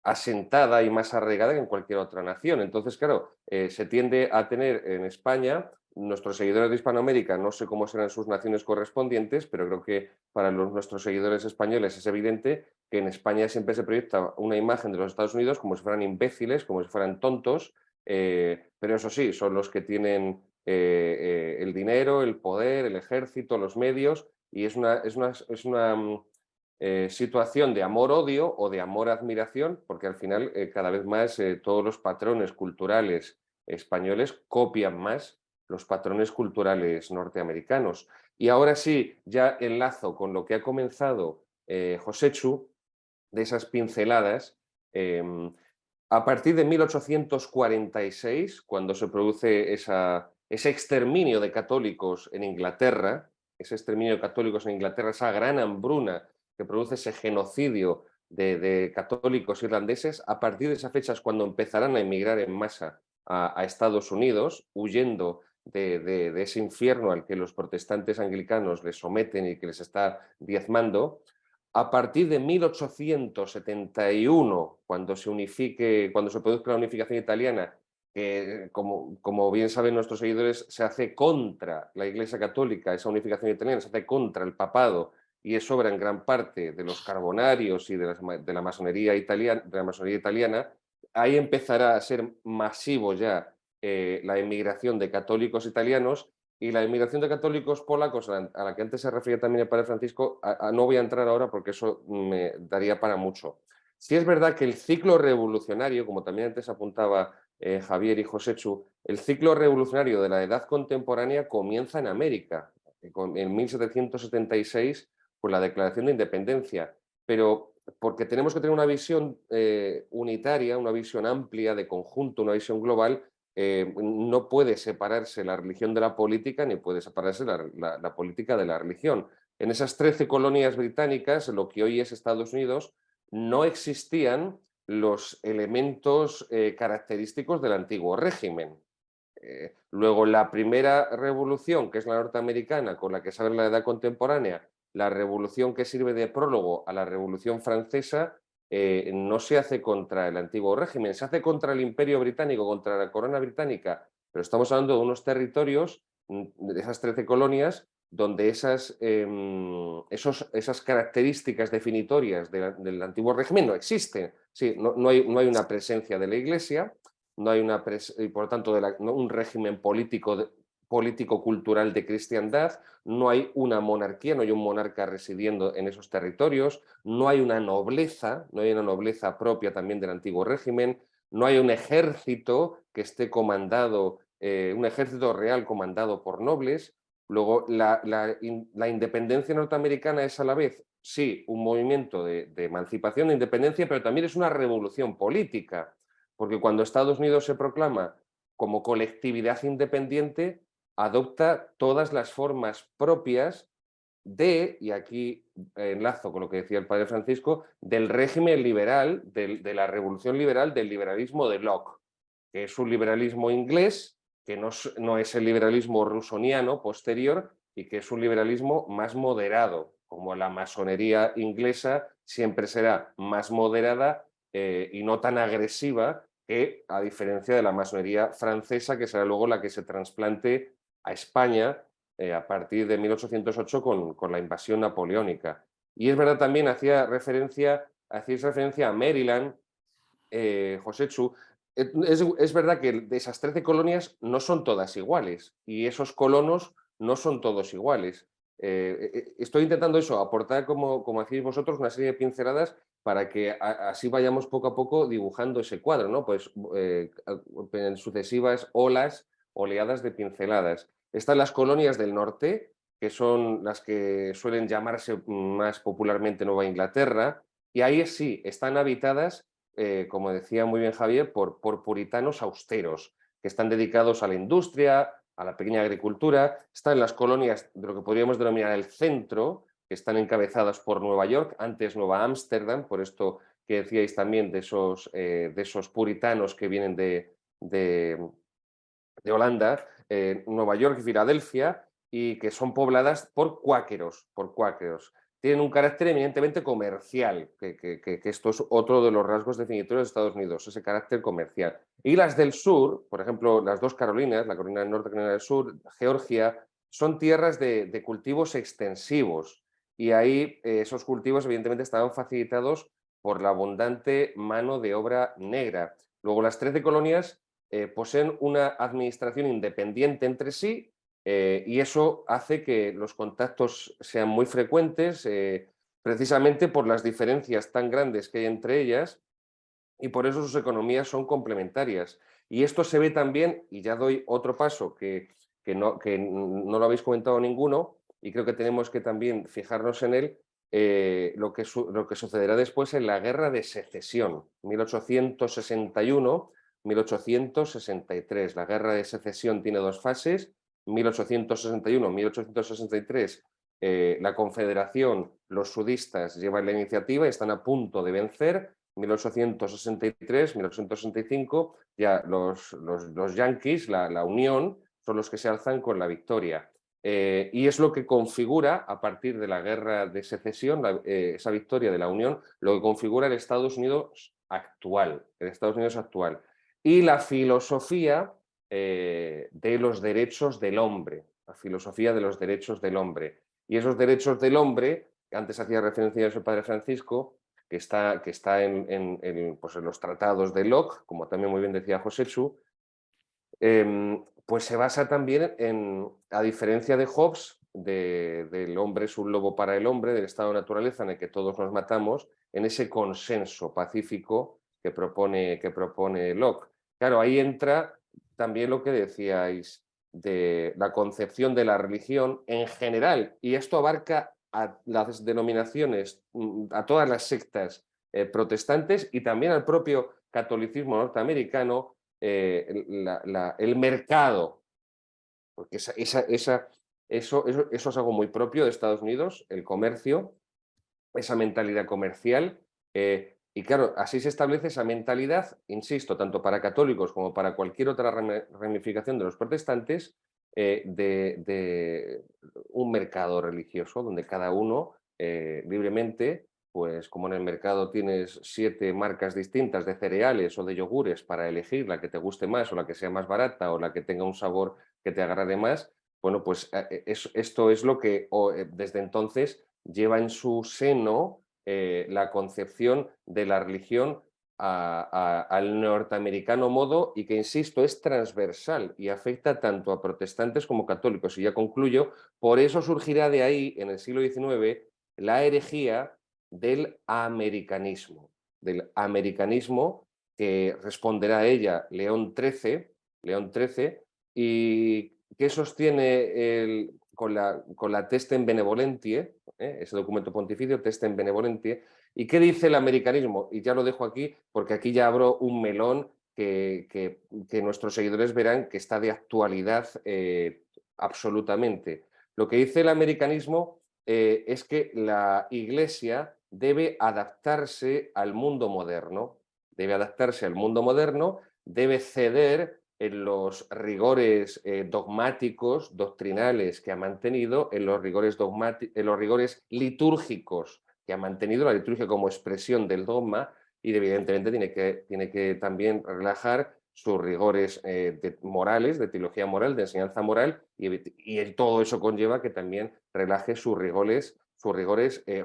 asentada y más arraigada que en cualquier otra nación. Entonces, claro, se tiende a tener en España, nuestros seguidores de Hispanoamérica, no sé cómo serán sus naciones correspondientes, pero creo que para nuestros seguidores españoles es evidente que en España siempre se proyecta una imagen de los Estados Unidos como si fueran imbéciles, como si fueran tontos, pero eso sí, son los que tienen el dinero, el poder, el ejército, los medios, y es una situación de amor-odio o de amor-admiración, porque al final cada vez más todos los patrones culturales españoles copian más los patrones culturales norteamericanos. Y ahora sí, ya enlazo con lo que ha comenzado Joséchu, de esas pinceladas. A partir de 1846, cuando se produce ese exterminio de católicos en Inglaterra, esa gran hambruna que produce ese genocidio de católicos irlandeses, a partir de esa fecha es cuando empezarán a emigrar en masa a Estados Unidos, huyendo de ese infierno al que los protestantes anglicanos les someten y que les está diezmando. A partir de 1871, cuando se produzca la unificación italiana, que como bien saben nuestros seguidores, se hace contra la Iglesia Católica, esa unificación italiana se hace contra el papado y es obra en gran parte de los carbonarios y de la masonería italiana, ahí empezará a ser masivo ya la emigración de católicos italianos. Y la inmigración de católicos polacos, a la que antes se refería también el padre Francisco, no voy a entrar ahora porque eso me daría para mucho. Sí es verdad que el ciclo revolucionario, como también antes apuntaba Javier y Joséchu, el ciclo revolucionario de la edad contemporánea comienza en América, en 1776, con la Declaración de Independencia, pero porque tenemos que tener una visión unitaria, una visión amplia de conjunto, una visión global. No puede separarse la religión de la política, ni puede separarse la política de la religión. En esas 13 colonias británicas, lo que hoy es Estados Unidos, no existían los elementos característicos del antiguo régimen. Luego, la primera revolución, que es la norteamericana, con la que se abre la edad contemporánea, la revolución que sirve de prólogo a la Revolución Francesa, no se hace contra el antiguo régimen, se hace contra el Imperio Británico, contra la corona británica, pero estamos hablando de unos territorios, de esas 13 colonias, donde esas características definitorias del antiguo régimen no existen. Sí, no hay una presencia de la Iglesia, no hay y por tanto un régimen político-cultural de cristiandad, no hay una monarquía, no hay un monarca residiendo en esos territorios, no hay una nobleza propia también del antiguo régimen, no hay un ejército que esté comandado, un ejército real comandado por nobles. Luego, la independencia norteamericana es a la vez, sí, un movimiento de emancipación e independencia, pero también es una revolución política, porque cuando Estados Unidos se proclama como colectividad independiente, adopta todas las formas propias y aquí enlazo con lo que decía el padre Francisco, del régimen liberal, de la revolución liberal, del liberalismo de Locke, que es un liberalismo inglés, que no es el liberalismo rusoniano posterior y que es un liberalismo más moderado, como la masonería inglesa siempre será más moderada y no tan agresiva, que a diferencia de la masonería francesa, que será luego la que se trasplante a España a partir de 1808 con la invasión napoleónica. Y es verdad, también hacíais referencia a Maryland, Joséchu. Es verdad que de esas 13 colonias no son todas iguales y esos colonos no son todos iguales. Estoy intentando aportar, como hacéis vosotros, una serie de pinceladas para que así vayamos poco a poco dibujando ese cuadro, ¿no? Pues en sucesivas oleadas de pinceladas. Están las colonias del norte, que son las que suelen llamarse más popularmente Nueva Inglaterra, y ahí sí, están habitadas, como decía muy bien Javier, por puritanos austeros, que están dedicados a la industria, a la pequeña agricultura. Están las colonias de lo que podríamos denominar el centro, que están encabezadas por Nueva York, antes Nueva Ámsterdam, por esto que decíais también de esos puritanos que vienen de Holanda, Nueva York y Filadelfia, y que son pobladas por cuáqueros, Tienen un carácter eminentemente comercial, que esto es otro de los rasgos definitorios de Estados Unidos, ese carácter comercial. Y las del sur, por ejemplo, las dos Carolinas, la Carolina del Norte y la Carolina del Sur, Georgia, son tierras de cultivos extensivos. Y ahí esos cultivos evidentemente estaban facilitados por la abundante mano de obra negra. Luego las 13 colonias poseen una administración independiente entre sí, y eso hace que los contactos sean muy frecuentes, precisamente por las diferencias tan grandes que hay entre ellas, y por eso sus economías son complementarias. Y esto se ve también, y ya doy otro paso que no lo habéis comentado ninguno, y creo que tenemos que también fijarnos en él, lo que sucederá después en la Guerra de Secesión, 1861-1863. La Guerra de Secesión tiene dos fases, 1861-1863. La Confederación, los sudistas llevan la iniciativa y están a punto de vencer. 1863-1865, ya los yanquis, la Unión, son los que se alzan con la victoria. Y es lo que configura, a partir de la Guerra de Secesión, esa victoria de la Unión, lo que configura el Estados Unidos actual. Y la filosofía de los derechos del hombre, la filosofía de los derechos del hombre. Y esos derechos del hombre, antes hacía referencia a eso el padre Francisco, que está en los tratados de Locke, como también muy bien decía Joséchu, pues se basa también a diferencia de Hobbes, del hombre es un lobo para el hombre, del estado de naturaleza en el que todos nos matamos, en ese consenso pacífico que propone Locke. Claro, ahí entra también lo que decíais de la concepción de la religión en general, y esto abarca a las denominaciones, a todas las sectas protestantes y también al propio catolicismo norteamericano, el mercado, porque eso es algo muy propio de Estados Unidos, el comercio, esa mentalidad comercial, y claro, así se establece esa mentalidad, insisto, tanto para católicos como para cualquier otra ramificación de los protestantes, de un mercado religioso donde cada uno libremente, pues como en el mercado tienes 7 marcas distintas de cereales o de yogures para elegir la que te guste más o la que sea más barata o la que tenga un sabor que te agrade más, bueno, pues esto es lo que desde entonces lleva en su seno la concepción de la religión al norteamericano modo, y que, insisto, es transversal y afecta tanto a protestantes como católicos. Y ya concluyo, por eso surgirá de ahí, en el siglo XIX, la herejía del americanismo que responderá a ella León XIII, y que sostiene con la Testem Benevolentie, ese documento pontificio, Testem Benevolentie. ¿Y qué dice el americanismo? Y ya lo dejo aquí, porque aquí ya abro un melón que nuestros seguidores verán que está de actualidad absolutamente. Lo que dice el americanismo es que la Iglesia debe adaptarse al mundo moderno, debe ceder en los rigores dogmáticos, doctrinales que ha mantenido, en los rigores litúrgicos que ha mantenido, la liturgia como expresión del dogma, y evidentemente tiene que también relajar sus rigores morales, de teología moral, de enseñanza moral, y todo eso conlleva que también relaje sus rigores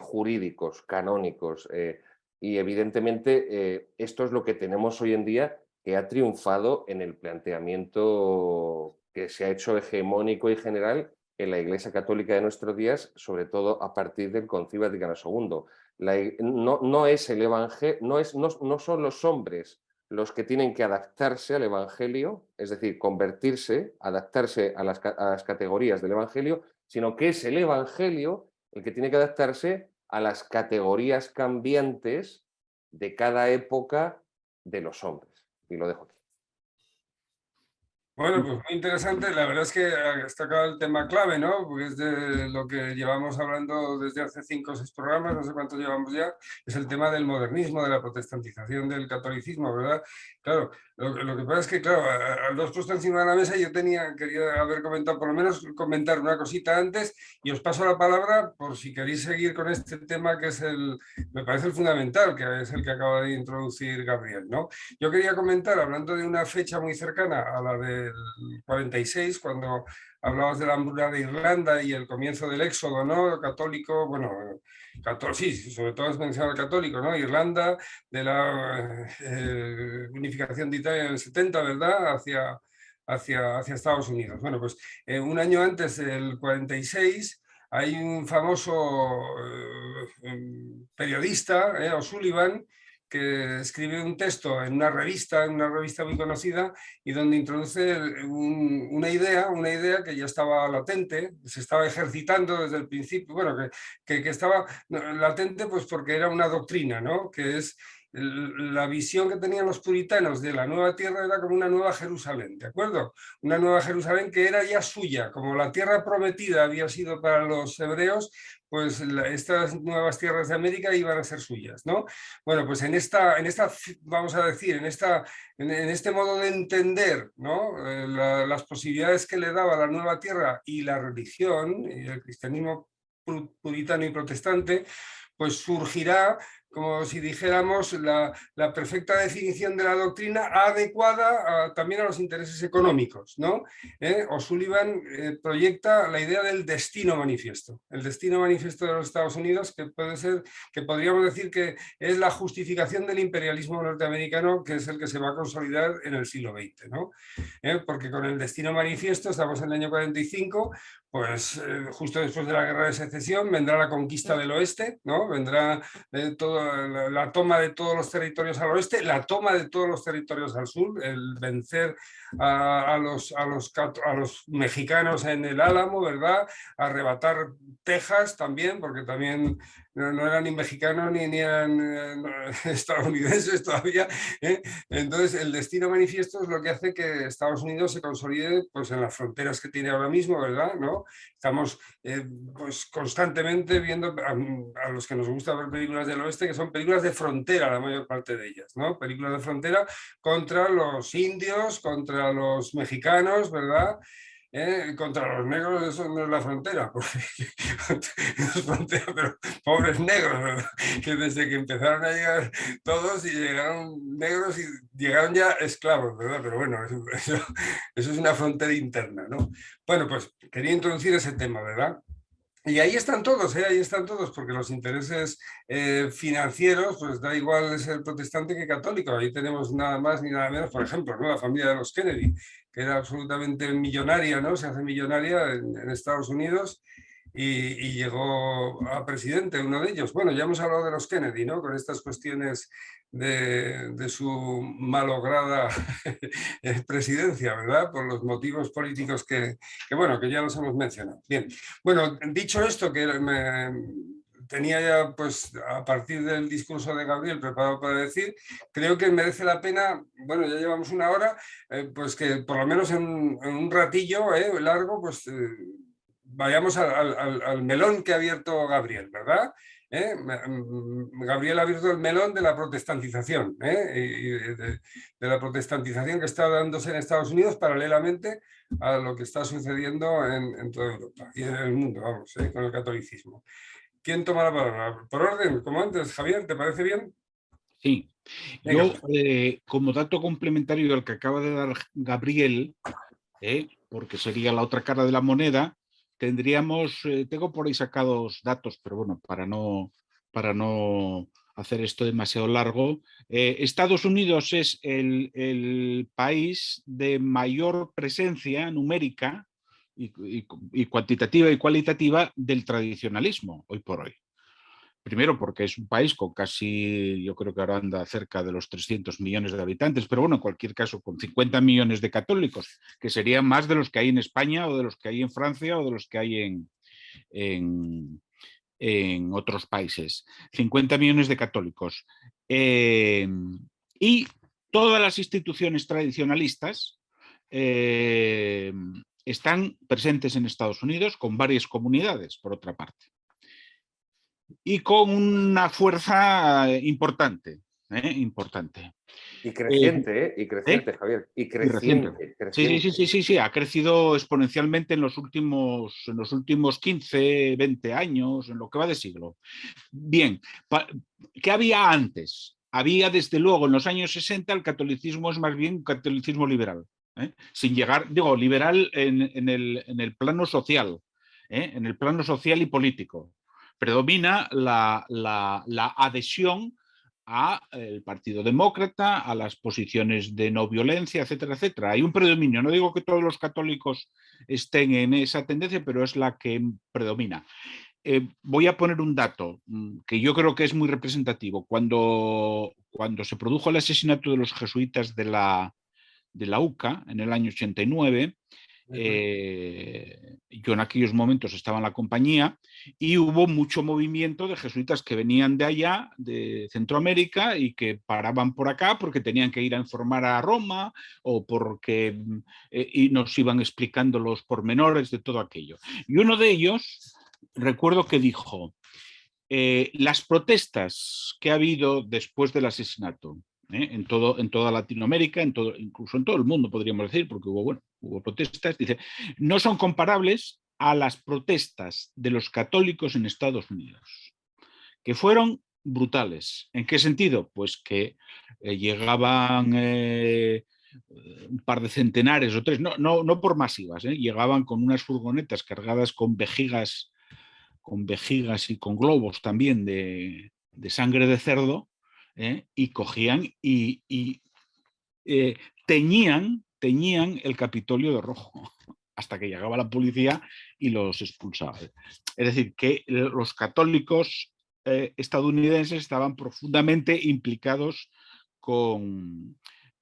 jurídicos, canónicos. Y evidentemente esto es lo que tenemos hoy en día, que ha triunfado en el planteamiento que se ha hecho hegemónico y general en la Iglesia Católica de nuestros días, sobre todo a partir del Concilio Vaticano II. No es el Evangelio, no son los hombres los que tienen que adaptarse al Evangelio, es decir, convertirse, adaptarse a las categorías del Evangelio, sino que es el Evangelio el que tiene que adaptarse a las categorías cambiantes de cada época de los hombres. Y lo dejo aquí. Bueno, pues muy interesante. La verdad es que has destacado el tema clave, ¿no? Porque es de lo que llevamos hablando desde hace 5 o 6 programas, no sé cuántos llevamos ya, es el tema del modernismo, de la protestantización del catolicismo, ¿verdad? Claro, lo que pasa es que, claro, al dos puesto encima de la mesa yo quería haber comentado, por lo menos comentar una cosita antes, y os paso la palabra por si queréis seguir con este tema que es me parece el fundamental, que es el que acaba de introducir Gabriel, ¿no? Yo quería comentar, hablando de una fecha muy cercana a la del 46, cuando hablabas de la hambruna de Irlanda y el comienzo del éxodo, ¿no? Católico, bueno, sí, sobre todo es mencionado el católico, ¿no? Irlanda, de la unificación de Italia en el 70, ¿verdad? Hacia Estados Unidos. Bueno, pues un año antes del 46 hay un famoso periodista, O'Sullivan, que escribe un texto en una revista muy conocida, y donde introduce una idea que ya estaba latente, se estaba ejercitando desde el principio, bueno, que estaba latente pues porque era una doctrina, ¿no? Que es la visión que tenían los puritanos de la nueva tierra era como una nueva Jerusalén, ¿de acuerdo? Una nueva Jerusalén que era ya suya, como la tierra prometida había sido para los hebreos, pues estas nuevas tierras de América iban a ser suyas, ¿no? Bueno, pues vamos a decir, en este modo de entender, ¿no? Las posibilidades que le daba la nueva tierra y la religión, y el cristianismo puritano y protestante, pues surgirá, como si dijéramos, la perfecta definición de la doctrina adecuada también a los intereses económicos, ¿no? O'Sullivan proyecta la idea del destino manifiesto. El destino manifiesto de los Estados Unidos, que podríamos decir que es la justificación del imperialismo norteamericano, que es el que se va a consolidar en el siglo XX, ¿no? Porque con el destino manifiesto, estamos en el año 45, pues justo después de la Guerra de Secesión vendrá la conquista del oeste, ¿no? Vendrá la toma de todos los territorios al oeste, la toma de todos los territorios al sur, el vencer a los mexicanos en el Álamo, ¿verdad? Arrebatar Texas también, porque también no eran ni mexicanos ni eran estadounidenses todavía, ¿eh? Entonces el destino manifiesto es lo que hace que Estados Unidos se consolide pues en las fronteras que tiene ahora mismo, ¿verdad? ¿No? Estamos pues constantemente viendo a los que nos gusta ver películas del oeste, que son películas de frontera, la mayor parte de ellas, ¿no? Películas de frontera contra los indios, contra los mexicanos, ¿verdad? Contra los negros, eso no es la frontera, porque no es frontera, pero pobres negros, ¿verdad? Que desde que empezaron a llegar todos y llegaron negros y llegaron ya esclavos, ¿verdad? Pero bueno, eso es una frontera interna, ¿no? Bueno, pues quería introducir ese tema, ¿verdad? Y ahí están todos, porque los intereses financieros, pues da igual ser protestante que católico. Ahí tenemos nada más ni nada menos, por ejemplo, ¿no? La familia de los Kennedy, que era absolutamente millonaria, ¿no? Se hace millonaria en Estados Unidos y llegó a presidente, uno de ellos. Bueno, ya hemos hablado de los Kennedy, ¿no? Con estas cuestiones de su malograda presidencia, ¿verdad? Por los motivos políticos que ya los hemos mencionado. Bien, bueno, dicho esto, que tenía ya, pues, a partir del discurso de Gabriel preparado para decir, creo que merece la pena, bueno, ya llevamos una hora, pues que por lo menos en un ratillo largo, pues vayamos al melón que ha abierto Gabriel, ¿verdad? Gabriel ha abierto el melón de la protestantización, y de la protestantización que está dándose en Estados Unidos paralelamente a lo que está sucediendo en toda Europa y en el mundo, vamos, con el catolicismo. ¿Quién toma la palabra? Por orden, como antes, Javier, ¿te parece bien? Sí. Venga. Yo, como dato complementario al que acaba de dar Gabriel, porque sería la otra cara de la moneda, tendríamos, tengo por ahí sacados datos, pero bueno, para no hacer esto demasiado largo, Estados Unidos es el país de mayor presencia numérica y cuantitativa y cualitativa del tradicionalismo hoy por hoy. Primero porque es un país con casi, yo creo que ahora anda cerca de los 300 millones de habitantes, pero bueno, en cualquier caso, con 50 millones de católicos, que serían más de los que hay en España o de los que hay en Francia o de los que hay en otros países. 50 millones de católicos. Y todas las instituciones tradicionalistas están presentes en Estados Unidos, con varias comunidades, por otra parte. Y con una fuerza importante. Importante. Y creciente, y creciente, Javier. Y creciente. Sí. Ha crecido exponencialmente en los últimos 15, 20 años, en lo que va de siglo. Bien, ¿qué había antes? Había, desde luego, en los años 60, el catolicismo es más bien un catolicismo liberal. Sin llegar, digo, liberal en el plano social, en el plano social y político. Predomina la adhesión al Partido Demócrata, a las posiciones de no violencia, etcétera, etcétera. Hay un predominio. No digo que todos los católicos estén en esa tendencia, pero es la que predomina. Voy a poner un dato que yo creo que es muy representativo. Cuando se produjo el asesinato de los jesuitas de la UCA en el año 89, yo en aquellos momentos estaba en la compañía y hubo mucho movimiento de jesuitas que venían de allá, de Centroamérica, y que paraban por acá porque tenían que ir a informar a Roma o porque y nos iban explicando los pormenores de todo aquello. Y uno de ellos, recuerdo que dijo, las protestas que ha habido después del asesinato, en toda Latinoamérica, incluso en todo el mundo, podríamos decir, porque hubo protestas, dice, no son comparables a las protestas de los católicos en Estados Unidos, que fueron brutales. ¿En qué sentido? Pues que llegaban un par de centenares o tres, no por masivas, llegaban con unas furgonetas cargadas con vejigas y con globos también de sangre de cerdo, y cogían y teñían el Capitolio de rojo hasta que llegaba la policía y los expulsaba. Es decir, que los católicos estadounidenses estaban profundamente implicados con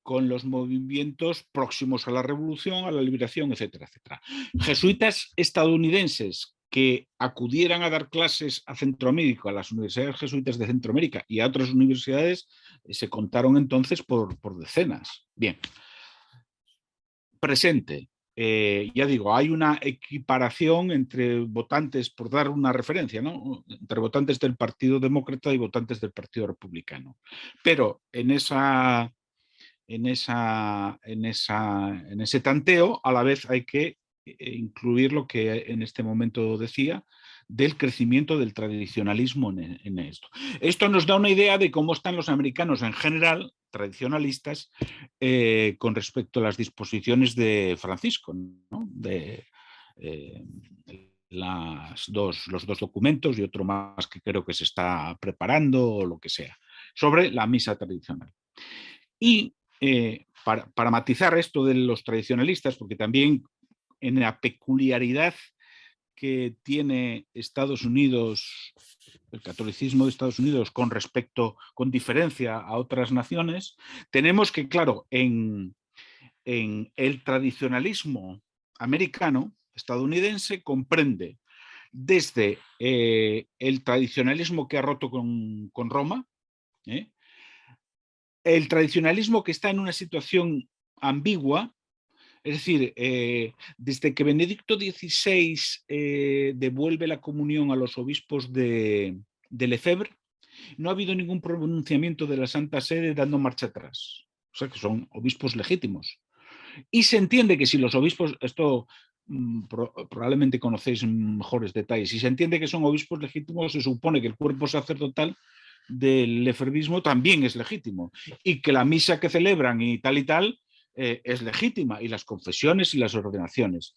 los movimientos próximos a la revolución, a la liberación, etcétera, etcétera. Jesuitas estadounidenses que acudieran a dar clases a Centroamérica, a las universidades jesuitas de Centroamérica y a otras universidades, se contaron entonces por decenas. Bien. Presente. Ya digo, hay una equiparación entre votantes, por dar una referencia, ¿no?, entre votantes del Partido Demócrata y votantes del Partido Republicano. Pero en ese tanteo, a la vez hay que incluir lo que en este momento decía del crecimiento del tradicionalismo en esto. Esto nos da una idea de cómo están los americanos en general, tradicionalistas, con respecto a las disposiciones de Francisco, ¿no?, de los dos documentos y otro más que creo que se está preparando o lo que sea, sobre la misa tradicional. Y para matizar esto de los tradicionalistas, porque también en la peculiaridad que tiene Estados Unidos, el catolicismo de Estados Unidos con diferencia a otras naciones, tenemos que, claro, en el tradicionalismo americano, estadounidense, comprende desde el tradicionalismo que ha roto con Roma, el tradicionalismo que está en una situación ambigua, es decir, desde que Benedicto XVI devuelve la comunión a los obispos de Lefebvre, no ha habido ningún pronunciamiento de la Santa Sede dando marcha atrás. O sea, que son obispos legítimos. Y se entiende que si los obispos, esto probablemente conocéis mejores detalles, si se entiende que son obispos legítimos, se supone que el cuerpo sacerdotal del lefebrismo también es legítimo y que la misa que celebran y tal es legítima, y las confesiones y las ordenaciones.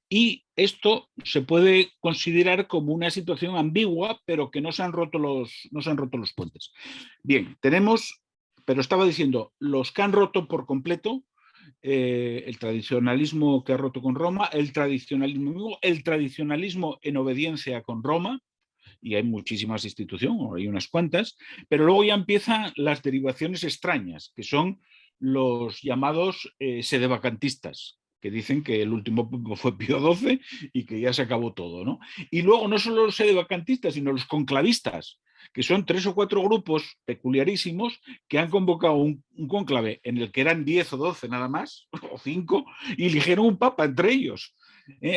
Y esto se puede considerar como una situación ambigua, pero que no se han roto los puentes. Bien, tenemos, pero estaba diciendo, los que han roto por completo, el tradicionalismo que ha roto con Roma, el tradicionalismo en obediencia con Roma, y hay muchísimas instituciones, hay unas cuantas, pero luego ya empiezan las derivaciones extrañas, que son los llamados sedevacantistas, que dicen que el último papa fue Pío XII y que ya se acabó todo, ¿no? Y luego no solo los sedevacantistas, sino los conclavistas, que son 3 o 4 grupos peculiarísimos que han convocado un cónclave en el que eran 10 o 12 nada más, o 5, y eligieron un papa entre ellos.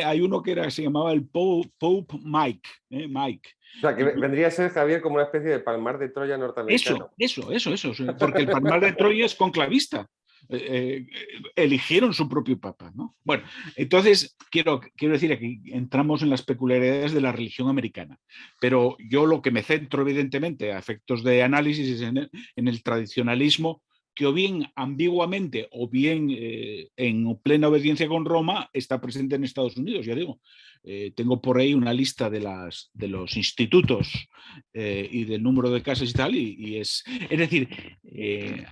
Hay uno que se llamaba el Pope Mike. Mike. O sea, que vendría a ser, Javier, como una especie de Palmar de Troya norteamericano. Eso, porque el Palmar de Troya es conclavista. Eligieron su propio papa, ¿no? Bueno, entonces quiero decir, aquí entramos en las peculiaridades de la religión americana, pero yo lo que me centro evidentemente a efectos de análisis es en el tradicionalismo, que o bien ambiguamente o bien en plena obediencia con Roma está presente en Estados Unidos, ya digo. Tengo por ahí una lista de los institutos y del número de casas y tal, y es decir,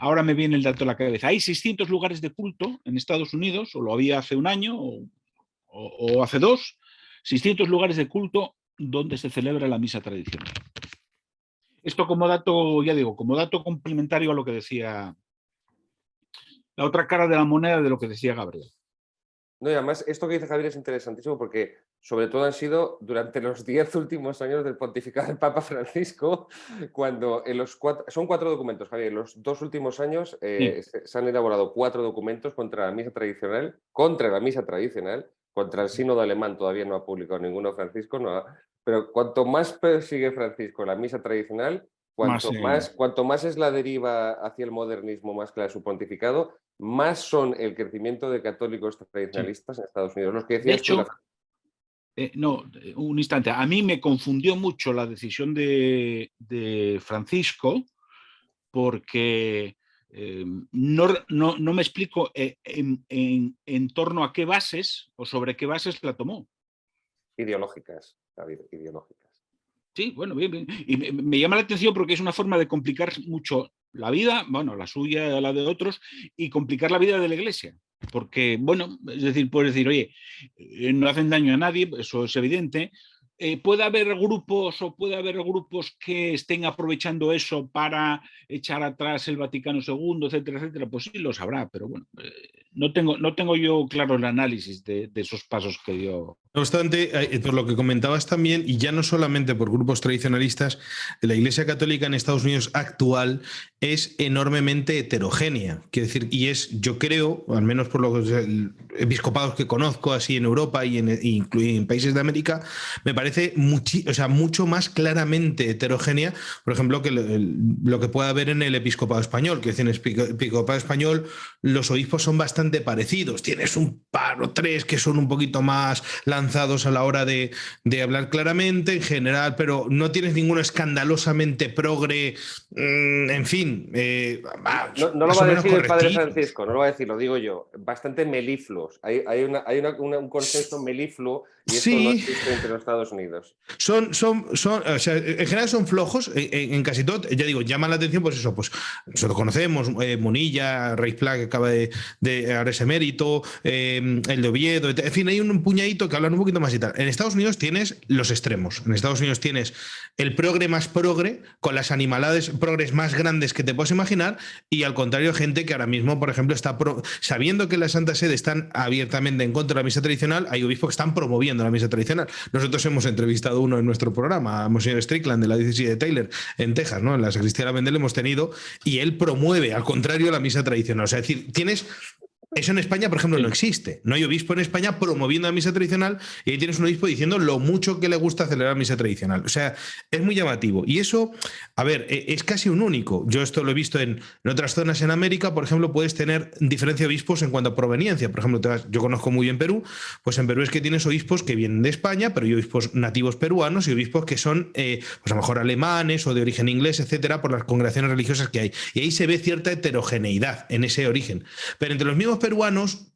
ahora me viene el dato a la cabeza. Hay 600 lugares de culto en Estados Unidos, o lo había hace un año o hace 2, 600 lugares de culto donde se celebra la misa tradicional. Esto como dato, ya digo, como dato complementario a lo que decía, la otra cara de la moneda de lo que decía Gabriel. No, y además, esto que dice Javier es interesantísimo porque, sobre todo, han sido durante los 10 últimos años del pontificado del Papa Francisco, cuando son 4 documentos, Javier. En los 2 últimos años se han elaborado 4 documentos contra la misa tradicional, contra el sínodo alemán todavía no ha publicado ninguno Francisco, pero cuanto más persigue Francisco la misa tradicional, cuanto más es la deriva hacia el modernismo más que la de su pontificado, más son el crecimiento de católicos tradicionalistas en Estados Unidos. Los que decías, de hecho, no, un instante. A mí me confundió mucho la decisión de Francisco porque no me explico en torno a qué bases o sobre qué bases la tomó. Ideológicas, David, ideológicas. Sí, bueno, bien. Y me llama la atención porque es una forma de complicar mucho la vida, bueno, la suya, la de otros, y complicar la vida de la Iglesia. Porque, bueno, es decir, puedes decir, oye, no hacen daño a nadie, eso es evidente. ¿Puede haber grupos que estén aprovechando eso para echar atrás el Vaticano II, etcétera, etcétera? Pues sí, lo sabrá, pero bueno, no tengo yo claro el análisis de esos pasos que dio. No obstante, por lo que comentabas también, y ya no solamente por grupos tradicionalistas, la Iglesia Católica en Estados Unidos actual es enormemente heterogénea. Quiero decir, y yo creo, al menos por los episcopados que conozco así en Europa y en países de América, me parece mucho más claramente heterogénea, por ejemplo, que lo que pueda haber en el episcopado español. Que en el episcopado español los obispos son bastante parecidos. Tienes un par o 3 que son un poquito más lanzados a la hora de hablar claramente en general, pero no tienes ninguno escandalosamente progre, en fin. No lo va a decir el padre Francisco, no lo va a decir, lo digo yo. Bastante melifluos. Hay un concepto melifluo y esto no existe entre los Estados Unidos. O sea, en general son flojos en casi todo. Ya digo, llaman la atención, pues eso, pues nosotros conocemos, Monilla, Reis Pla, que acaba de ahora es emérito, el de Oviedo, en fin, hay un puñadito que hablan un poquito más y tal. En Estados Unidos tienes los extremos. En Estados Unidos tienes el progre más progre, con las animalades progres más grandes que te puedes imaginar, y al contrario, gente que ahora mismo, por ejemplo, está sabiendo que en la Santa Sede están abiertamente en contra de la misa tradicional, hay obispos que están promoviendo la misa tradicional. Nosotros hemos entrevistado uno en nuestro programa, a Monseñor Strickland de la diócesis de Taylor, en Texas, ¿no? En la sacristía de la Vendel hemos tenido, y él promueve, al contrario, la misa tradicional. O sea, es decir, tienes... Eso en España, por ejemplo, no existe. No hay obispo en España promoviendo la misa tradicional y ahí tienes un obispo diciendo lo mucho que le gusta celebrar la misa tradicional. O sea, es muy llamativo. Y eso, a ver, es casi un único. Yo esto lo he visto en otras zonas en América. Por ejemplo, puedes tener diferencia de obispos en cuanto a proveniencia. Por ejemplo, yo conozco muy bien Perú. Pues en Perú es que tienes obispos que vienen de España, pero hay obispos nativos peruanos y obispos que son, pues a lo mejor alemanes o de origen inglés, etcétera, por las congregaciones religiosas que hay. Y ahí se ve cierta heterogeneidad en ese origen. Pero entre los mismos peruanos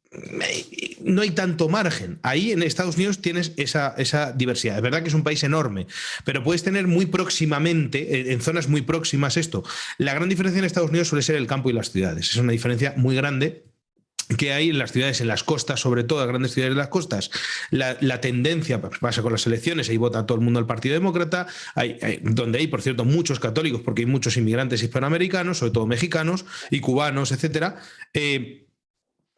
no hay tanto margen. Ahí en Estados Unidos tienes esa diversidad. Es verdad que es un país enorme, pero puedes tener muy próximamente, en zonas muy próximas esto. La gran diferencia en Estados Unidos suele ser el campo y las ciudades. Es una diferencia muy grande que hay en las ciudades, en las costas, sobre todo las grandes ciudades de las costas. La tendencia pasa con las elecciones, ahí vota todo el mundo al Partido Demócrata, donde hay, por cierto, muchos católicos, porque hay muchos inmigrantes hispanoamericanos, sobre todo mexicanos y cubanos, etcétera.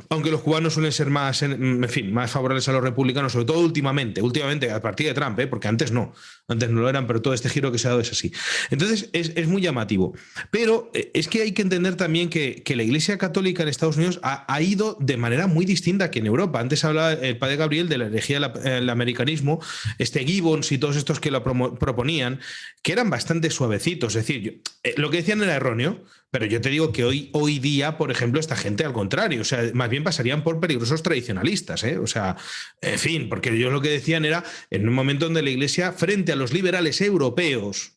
Aunque los cubanos suelen ser más, en fin, más favorables a los republicanos, sobre todo últimamente a partir de Trump, porque antes no lo eran, pero todo este giro que se ha dado es así. Entonces es muy llamativo. Pero es que hay que entender también que la Iglesia Católica en Estados Unidos ha ido de manera muy distinta que en Europa. Antes hablaba el padre Gabriel de la herejía del americanismo, Gibbons y todos estos que lo proponían, que eran bastante suavecitos. Es decir, lo que decían era erróneo, pero yo te digo que hoy día, por ejemplo, esta gente al contrario, o sea, más bien pasarían por peligrosos tradicionalistas, ¿eh? O sea, en fin, porque ellos lo que decían era, en un momento donde la Iglesia, frente a los liberales europeos,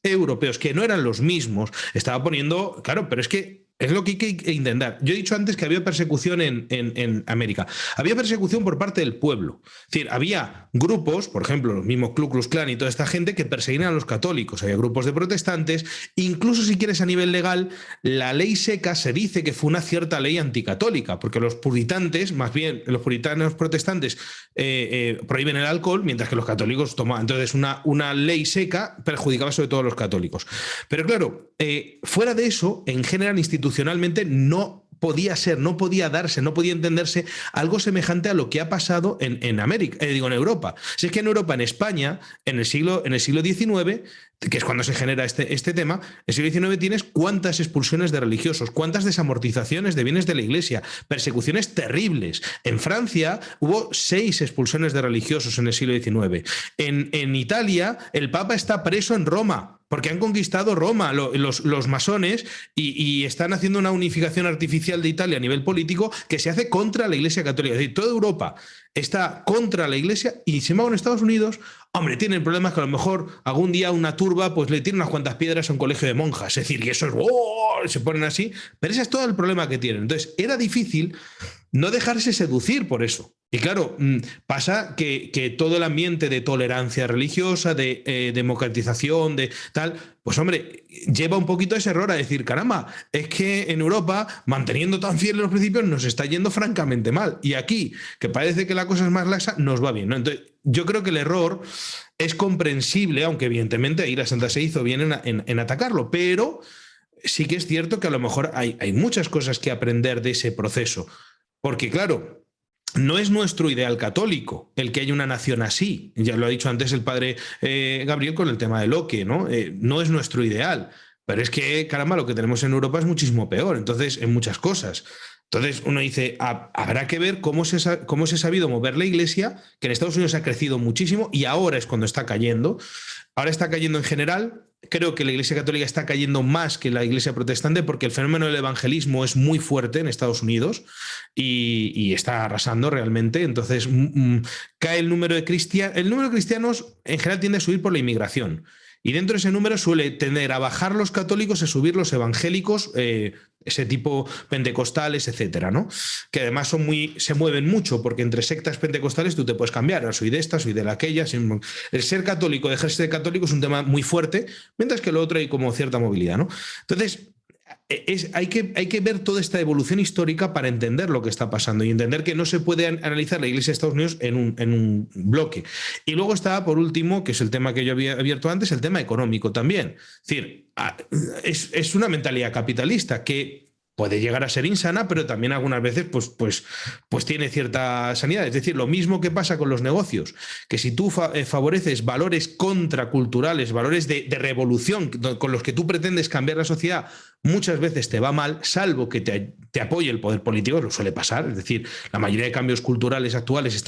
que no eran los mismos, estaba poniendo, claro, pero es que es lo que hay que intentar. Yo he dicho antes que había persecución en América. Había persecución por parte del pueblo. Es decir, había grupos, por ejemplo, los mismos Ku Klux Klan y toda esta gente que perseguían a los católicos. Había grupos de protestantes. Incluso si quieres a nivel legal, la ley seca se dice que fue una cierta ley anticatólica, porque los puritantes, más bien los puritanos protestantes, prohíben el alcohol, mientras que los católicos tomaban. Entonces, una ley seca perjudicaba sobre todo a los católicos. Pero claro, fuera de eso, en general, institucionalmente no podía ser, no podía darse, no podía entenderse algo semejante a lo que ha pasado en América, en Europa. Si es que en Europa, en España, en el siglo XIX, que es cuando se genera este tema, en el siglo XIX tienes cuántas expulsiones de religiosos, cuántas desamortizaciones de bienes de la Iglesia, persecuciones terribles. En Francia hubo 6 expulsiones de religiosos en el siglo XIX. En Italia, el Papa está preso en Roma, porque han conquistado Roma los masones y están haciendo una unificación artificial de Italia a nivel político que se hace contra la Iglesia Católica. Es decir, toda Europa está contra la Iglesia y, sin embargo, en Estados Unidos, hombre, tienen problemas que a lo mejor algún día una turba pues le tiene unas cuantas piedras a un colegio de monjas. Es decir, y eso es, ¡oh!, se ponen así. Pero ese es todo el problema que tienen. Entonces, era difícil no dejarse seducir por eso. Y claro, pasa que todo el ambiente de tolerancia religiosa, de democratización, de tal, pues hombre, lleva un poquito ese error a decir, caramba, es que en Europa, manteniendo tan fieles los principios, nos está yendo francamente mal. Y aquí, que parece que la cosa es más laxa, nos va bien, ¿no? Entonces, yo creo que el error es comprensible, aunque evidentemente ir a Santa se hizo bien en atacarlo, pero sí que es cierto que a lo mejor hay muchas cosas que aprender de ese proceso. Porque claro, no es nuestro ideal católico el que haya una nación así. Ya lo ha dicho antes el padre Gabriel con el tema de Locke, ¿no? No es nuestro ideal. Pero es que, caramba, lo que tenemos en Europa es muchísimo peor, entonces, en muchas cosas. Entonces uno dice, habrá que ver cómo se ha sabido mover la Iglesia, que en Estados Unidos ha crecido muchísimo y ahora es cuando está cayendo. Ahora está cayendo en general. Creo que la Iglesia Católica está cayendo más que la Iglesia Protestante porque el fenómeno del evangelismo es muy fuerte en Estados Unidos y está arrasando realmente. Entonces cae el número de cristianos. El número de cristianos en general tiende a subir por la inmigración. Y dentro de ese número suele tender a bajar los católicos, a subir los evangélicos, ese tipo pentecostales, etcétera, ¿no? Que además se mueven mucho, porque entre sectas pentecostales tú te puedes cambiar, soy de esta, soy de la aquella. El ser católico, dejarse de católico es un tema muy fuerte, mientras que lo otro hay como cierta movilidad, ¿no? Entonces, hay que ver toda esta evolución histórica para entender lo que está pasando y entender que no se puede analizar la Iglesia de Estados Unidos en un bloque. Y luego está, por último, que es el tema que yo había abierto antes, el tema económico también. Es decir, es una mentalidad capitalista que puede llegar a ser insana, pero también algunas veces pues tiene cierta sanidad. Es decir, lo mismo que pasa con los negocios, que si tú favoreces valores contraculturales, valores de revolución con los que tú pretendes cambiar la sociedad, muchas veces te va mal, salvo que te apoye el poder político, lo suele pasar. Es decir, la mayoría de cambios culturales actuales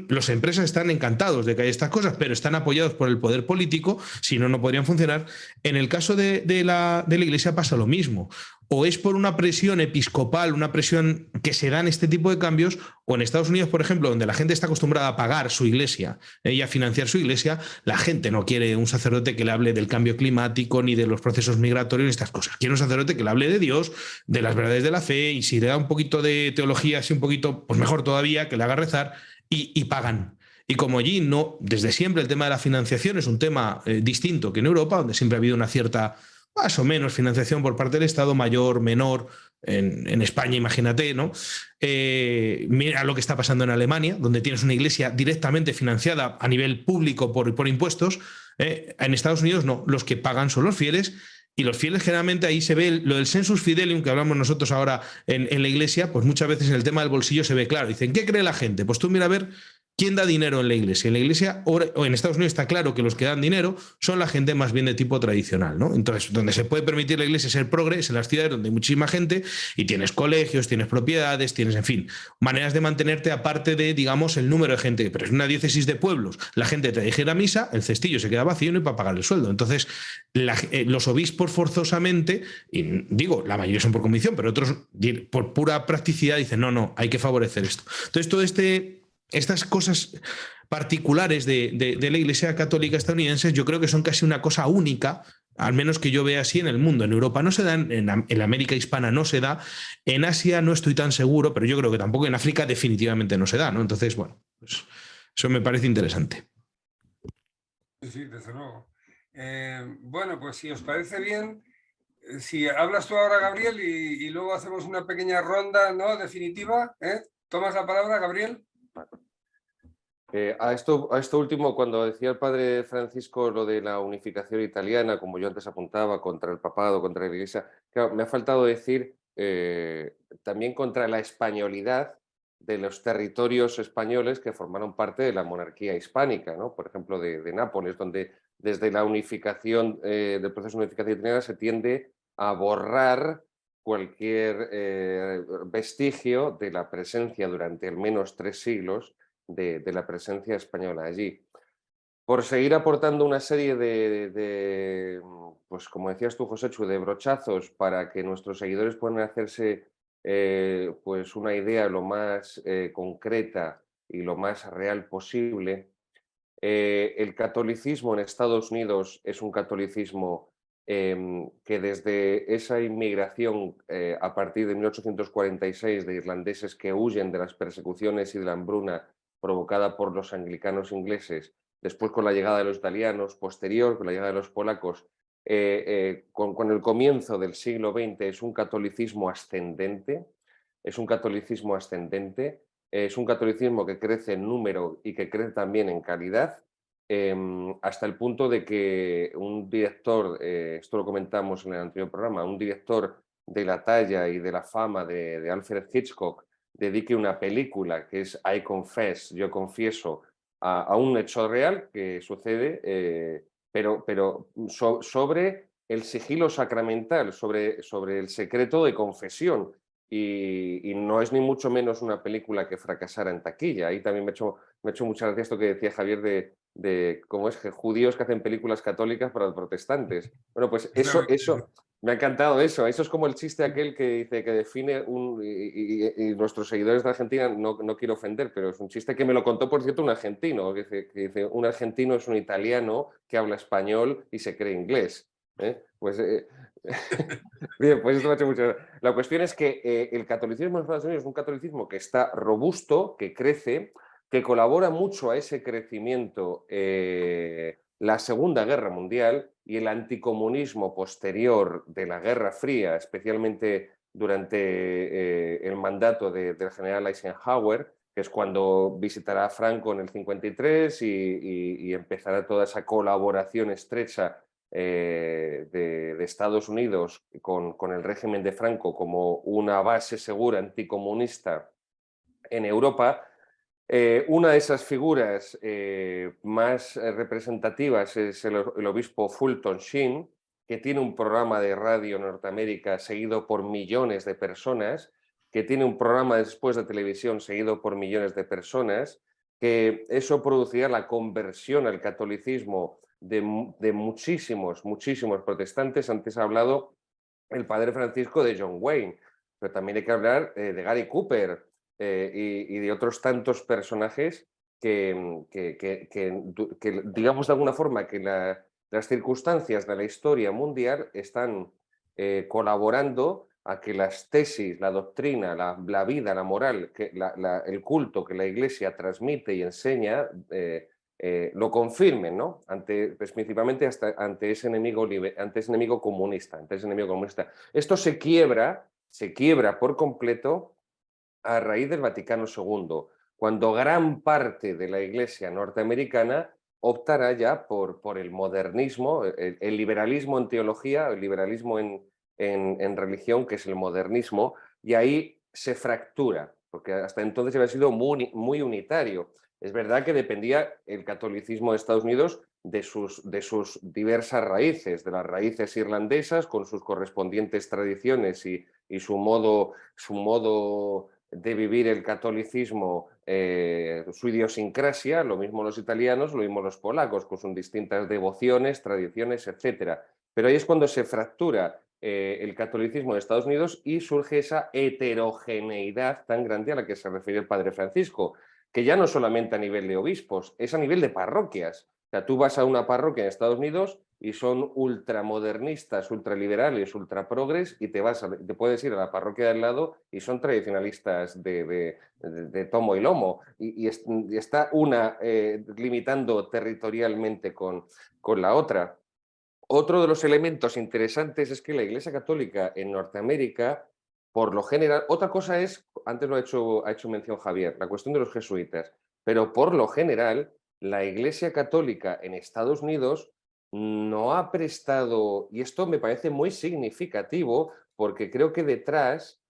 las empresas están encantados de que haya estas cosas, pero están apoyados por el poder político, si no, no podrían funcionar. En el caso de la Iglesia pasa lo mismo. O es por una presión episcopal, una presión que se da en este tipo de cambios, o en Estados Unidos, por ejemplo, donde la gente está acostumbrada a pagar su iglesia y a financiar su iglesia, la gente no quiere un sacerdote que le hable del cambio climático ni de los procesos migratorios ni estas cosas. Quiere un sacerdote que le hable de Dios, de las verdades de la fe, y si le da un poquito de teología, así un poquito, pues mejor todavía, que le haga rezar, y pagan. Y como allí no, desde siempre el tema de la financiación es un tema distinto que en Europa, donde siempre ha habido una cierta, más o menos, financiación por parte del Estado, mayor, menor. En España, imagínate, ¿no? Mira lo que está pasando en Alemania, donde tienes una iglesia directamente financiada a nivel público por impuestos. En Estados Unidos no, los que pagan son los fieles, Y los fieles generalmente ahí se ve lo del sensus fidelium que hablamos nosotros ahora en la iglesia, pues muchas veces en el tema del bolsillo se ve claro. Dicen, ¿qué cree la gente? Pues tú mira a ver quién da dinero en la iglesia. En la iglesia o en Estados Unidos está claro que los que dan dinero son la gente más bien de tipo tradicional, ¿no? Entonces, donde se puede permitir la iglesia ser progre es en las ciudades donde hay muchísima gente y tienes colegios, tienes propiedades, tienes, en fin, maneras de mantenerte aparte de, digamos, el número de gente. Pero es una diócesis de pueblos. La gente te deja ir a misa, el cestillo se queda vacío y no hay para pagar el sueldo. Entonces, los obispos forzosamente, y digo, la mayoría son por convicción, pero otros por pura practicidad dicen, no, hay que favorecer esto. Entonces, todo estas cosas particulares de la Iglesia Católica estadounidense yo creo que son casi una cosa única, al menos que yo vea así en el mundo. En Europa no se da, en la América hispana no se da, en Asia no estoy tan seguro, pero yo creo que tampoco en África definitivamente no se da, ¿no? Entonces, bueno, pues eso me parece interesante. Sí, desde luego. Bueno, pues si os parece bien, si hablas tú ahora, Gabriel, y luego hacemos una pequeña ronda, ¿no?, definitiva, ¿eh? ¿Tomas la palabra, Gabriel? A esto último, cuando decía el padre Francisco lo de la unificación italiana, como yo antes apuntaba, contra el papado, contra la iglesia, claro, me ha faltado decir también contra la españolidad de los territorios españoles que formaron parte de la monarquía hispánica, ¿no? Por ejemplo, de Nápoles, donde desde la unificación, del proceso de unificación italiana se tiende a borrar cualquier vestigio de la presencia durante al menos 3 siglos de la presencia española allí. Por seguir aportando una serie pues como decías tú, Joséchu, de brochazos para que nuestros seguidores puedan hacerse pues una idea lo más concreta y lo más real posible. El catolicismo en Estados Unidos es un catolicismo que desde esa inmigración a partir de 1846 de irlandeses que huyen de las persecuciones y de la hambruna provocada por los anglicanos ingleses, después con la llegada de los italianos, posterior con la llegada de los polacos, con el comienzo del siglo XX es un catolicismo ascendente, es un catolicismo ascendente, es un catolicismo que crece en número y que crece también en calidad, hasta el punto de que un director, esto lo comentamos en el anterior programa, un director de la talla y de la fama de Alfred Hitchcock dedique una película que es I Confess, yo confieso, a un hecho real que sucede, pero sobre el sigilo sacramental, sobre el secreto de confesión. Y no es ni mucho menos una película que fracasara en taquilla. Ahí también me ha hecho mucha gracia esto que decía Javier de cómo es que judíos que hacen películas católicas para protestantes. Bueno, pues eso me ha encantado eso. Eso es como el chiste aquel que dice que define y nuestros seguidores de Argentina, no quiero ofender, pero es un chiste que me lo contó, por cierto, un argentino, que dice un argentino es un italiano que habla español y se cree inglés. Pues bien, pues esto me ha hecho mucho. La cuestión es que el catolicismo en Estados Unidos es un catolicismo que está robusto, que crece, que colabora mucho a ese crecimiento la Segunda Guerra Mundial y el anticomunismo posterior de la Guerra Fría, especialmente durante el mandato del general Eisenhower, que es cuando visitará a Franco en el 53 y empezará toda esa colaboración estrecha de Estados Unidos con el régimen de Franco como una base segura anticomunista en Europa. Una de esas figuras más representativas es el obispo Fulton Sheen, que tiene un programa de radio en Norteamérica seguido por millones de personas, que tiene un programa después de televisión seguido por millones de personas, que eso producirá la conversión al catolicismo de muchísimos protestantes. Antes ha hablado el padre Francisco de John Wayne, pero también hay que hablar de Gary Cooper, y de otros tantos personajes que digamos de alguna forma que las circunstancias de la historia mundial están colaborando a que las tesis, la doctrina, la vida, la moral, el culto que la Iglesia transmite y enseña lo confirmen, ¿no? Principalmente ante ese enemigo comunista, Esto se quiebra por completo a raíz del Vaticano II, cuando gran parte de la Iglesia norteamericana optará ya por el modernismo, el liberalismo en teología, el liberalismo en religión, que es el modernismo, y ahí se fractura, porque hasta entonces había sido muy unitario. Es verdad que dependía el catolicismo de Estados Unidos de sus diversas raíces, de las raíces irlandesas con sus correspondientes tradiciones y su modo de vivir el catolicismo, su idiosincrasia, lo mismo los italianos, lo mismo los polacos, con sus distintas devociones, tradiciones, etc. Pero ahí es cuando se fractura el catolicismo de Estados Unidos y surge esa heterogeneidad tan grande a la que se refiere el padre Francisco, que ya no solamente a nivel de obispos, es a nivel de parroquias. O sea, tú vas a una parroquia en Estados Unidos y son ultramodernistas, ultraliberales, ultraprogres, y te puedes ir a la parroquia del lado y son tradicionalistas de tomo y lomo. Y está una limitando territorialmente con la otra. Otro de los elementos interesantes es que la Iglesia Católica en Norteamérica, por lo general, otra cosa es, antes lo ha hecho mención Javier, la cuestión de los jesuitas, pero por lo general, la Iglesia Católica en Estados Unidos no ha prestado, y esto me parece muy significativo, porque creo que detrás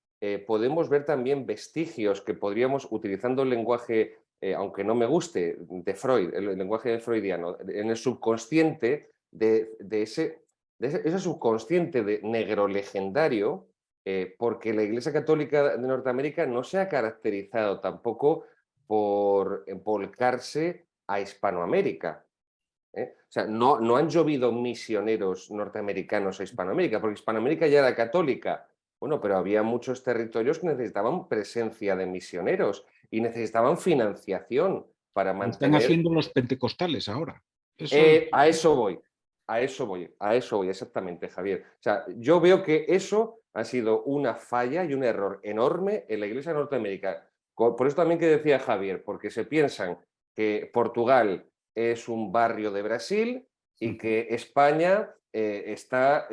podemos ver también vestigios que podríamos, utilizando el lenguaje, aunque no me guste, de Freud, el lenguaje freudiano, en el subconsciente, de ese subconsciente de negro legendario, porque la Iglesia Católica de Norteamérica no se ha caracterizado tampoco por volcarse a Hispanoamérica. O sea, no han llovido misioneros norteamericanos a Hispanoamérica, porque Hispanoamérica ya era católica. Bueno, pero había muchos territorios que necesitaban presencia de misioneros y necesitaban financiación para Lo están mantener. haciendo los pentecostales ahora. Eso es... A eso voy, exactamente, Javier. O sea, yo veo que eso ha sido una falla y un error enorme en la Iglesia de Norteamérica. Por eso también que decía Javier, porque se piensan que Portugal es un barrio de Brasil y que España está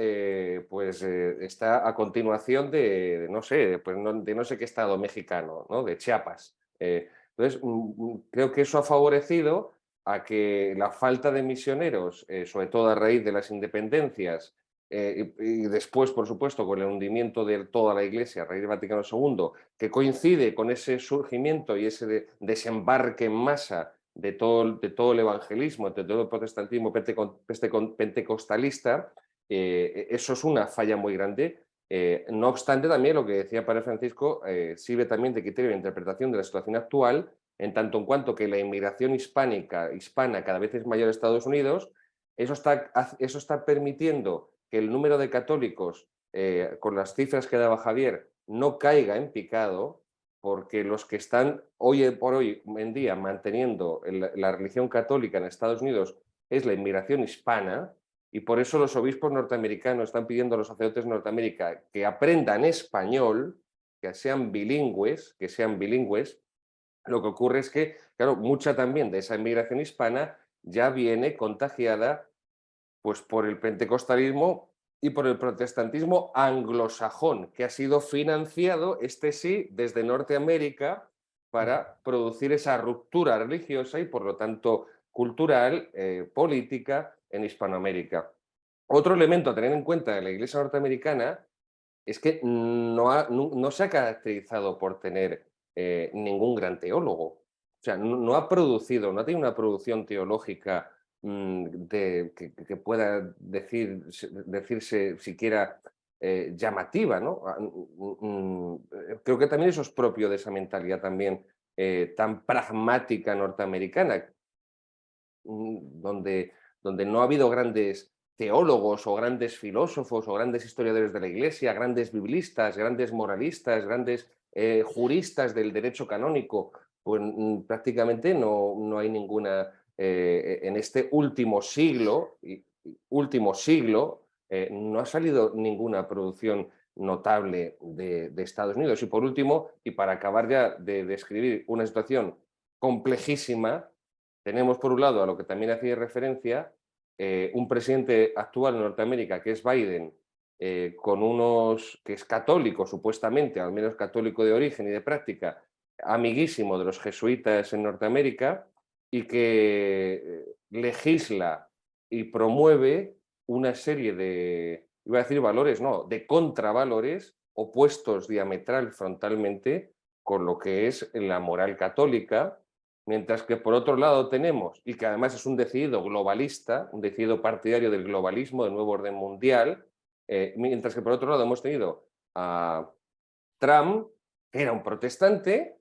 a continuación de no sé, pues de no sé qué estado mexicano, ¿no? De Chiapas. Entonces, creo que eso ha favorecido a que la falta de misioneros, sobre todo a raíz de las independencias, y después, por supuesto, con el hundimiento de toda la Iglesia a raíz del Vaticano II, que coincide con ese surgimiento y ese desembarque en masa de todo el evangelismo, de todo el protestantismo pentecostalista, eso es una falla muy grande. No obstante, también lo que decía Padre Francisco sirve también de criterio de interpretación de la situación actual, en tanto en cuanto que la inmigración hispana cada vez es mayor en Estados Unidos. Eso está permitiendo que el número de católicos, con las cifras que daba Javier, no caiga en picado, porque los que están hoy por hoy en día manteniendo la religión católica en Estados Unidos es la inmigración hispana, y por eso los obispos norteamericanos están pidiendo a los sacerdotes de Norteamérica que aprendan español, que sean bilingües. Lo que ocurre es que, claro, mucha también de esa inmigración hispana ya viene contagiada pues, por el pentecostalismo y por el protestantismo anglosajón, que ha sido financiado, sí, desde Norteamérica para producir esa ruptura religiosa y, por lo tanto, cultural, política en Hispanoamérica. Otro elemento a tener en cuenta de la Iglesia norteamericana es que no se ha caracterizado por tener ningún gran teólogo. O sea, no ha tenido una producción teológica que pueda decirse siquiera llamativa, ¿no? Creo que también eso es propio de esa mentalidad también tan pragmática norteamericana, donde no ha habido grandes teólogos o grandes filósofos o grandes historiadores de la Iglesia, grandes biblistas, grandes moralistas, grandes juristas del derecho canónico, pues prácticamente no hay ninguna, en este último siglo, no ha salido ninguna producción notable de Estados Unidos. Y por último, y para acabar ya de describir una situación complejísima, tenemos por un lado a lo que también hacía referencia, un presidente actual en Norteamérica, que es Biden, que es católico supuestamente, al menos católico de origen y de práctica, amiguísimo de los jesuitas en Norteamérica, y que legisla y promueve una serie de, iba a decir valores, no, de contravalores opuestos frontalmente con lo que es la moral católica, mientras que por otro lado tenemos, y que además es un decidido globalista, un decidido partidario del globalismo, del nuevo orden mundial, mientras que por otro lado hemos tenido a Trump, que era un protestante,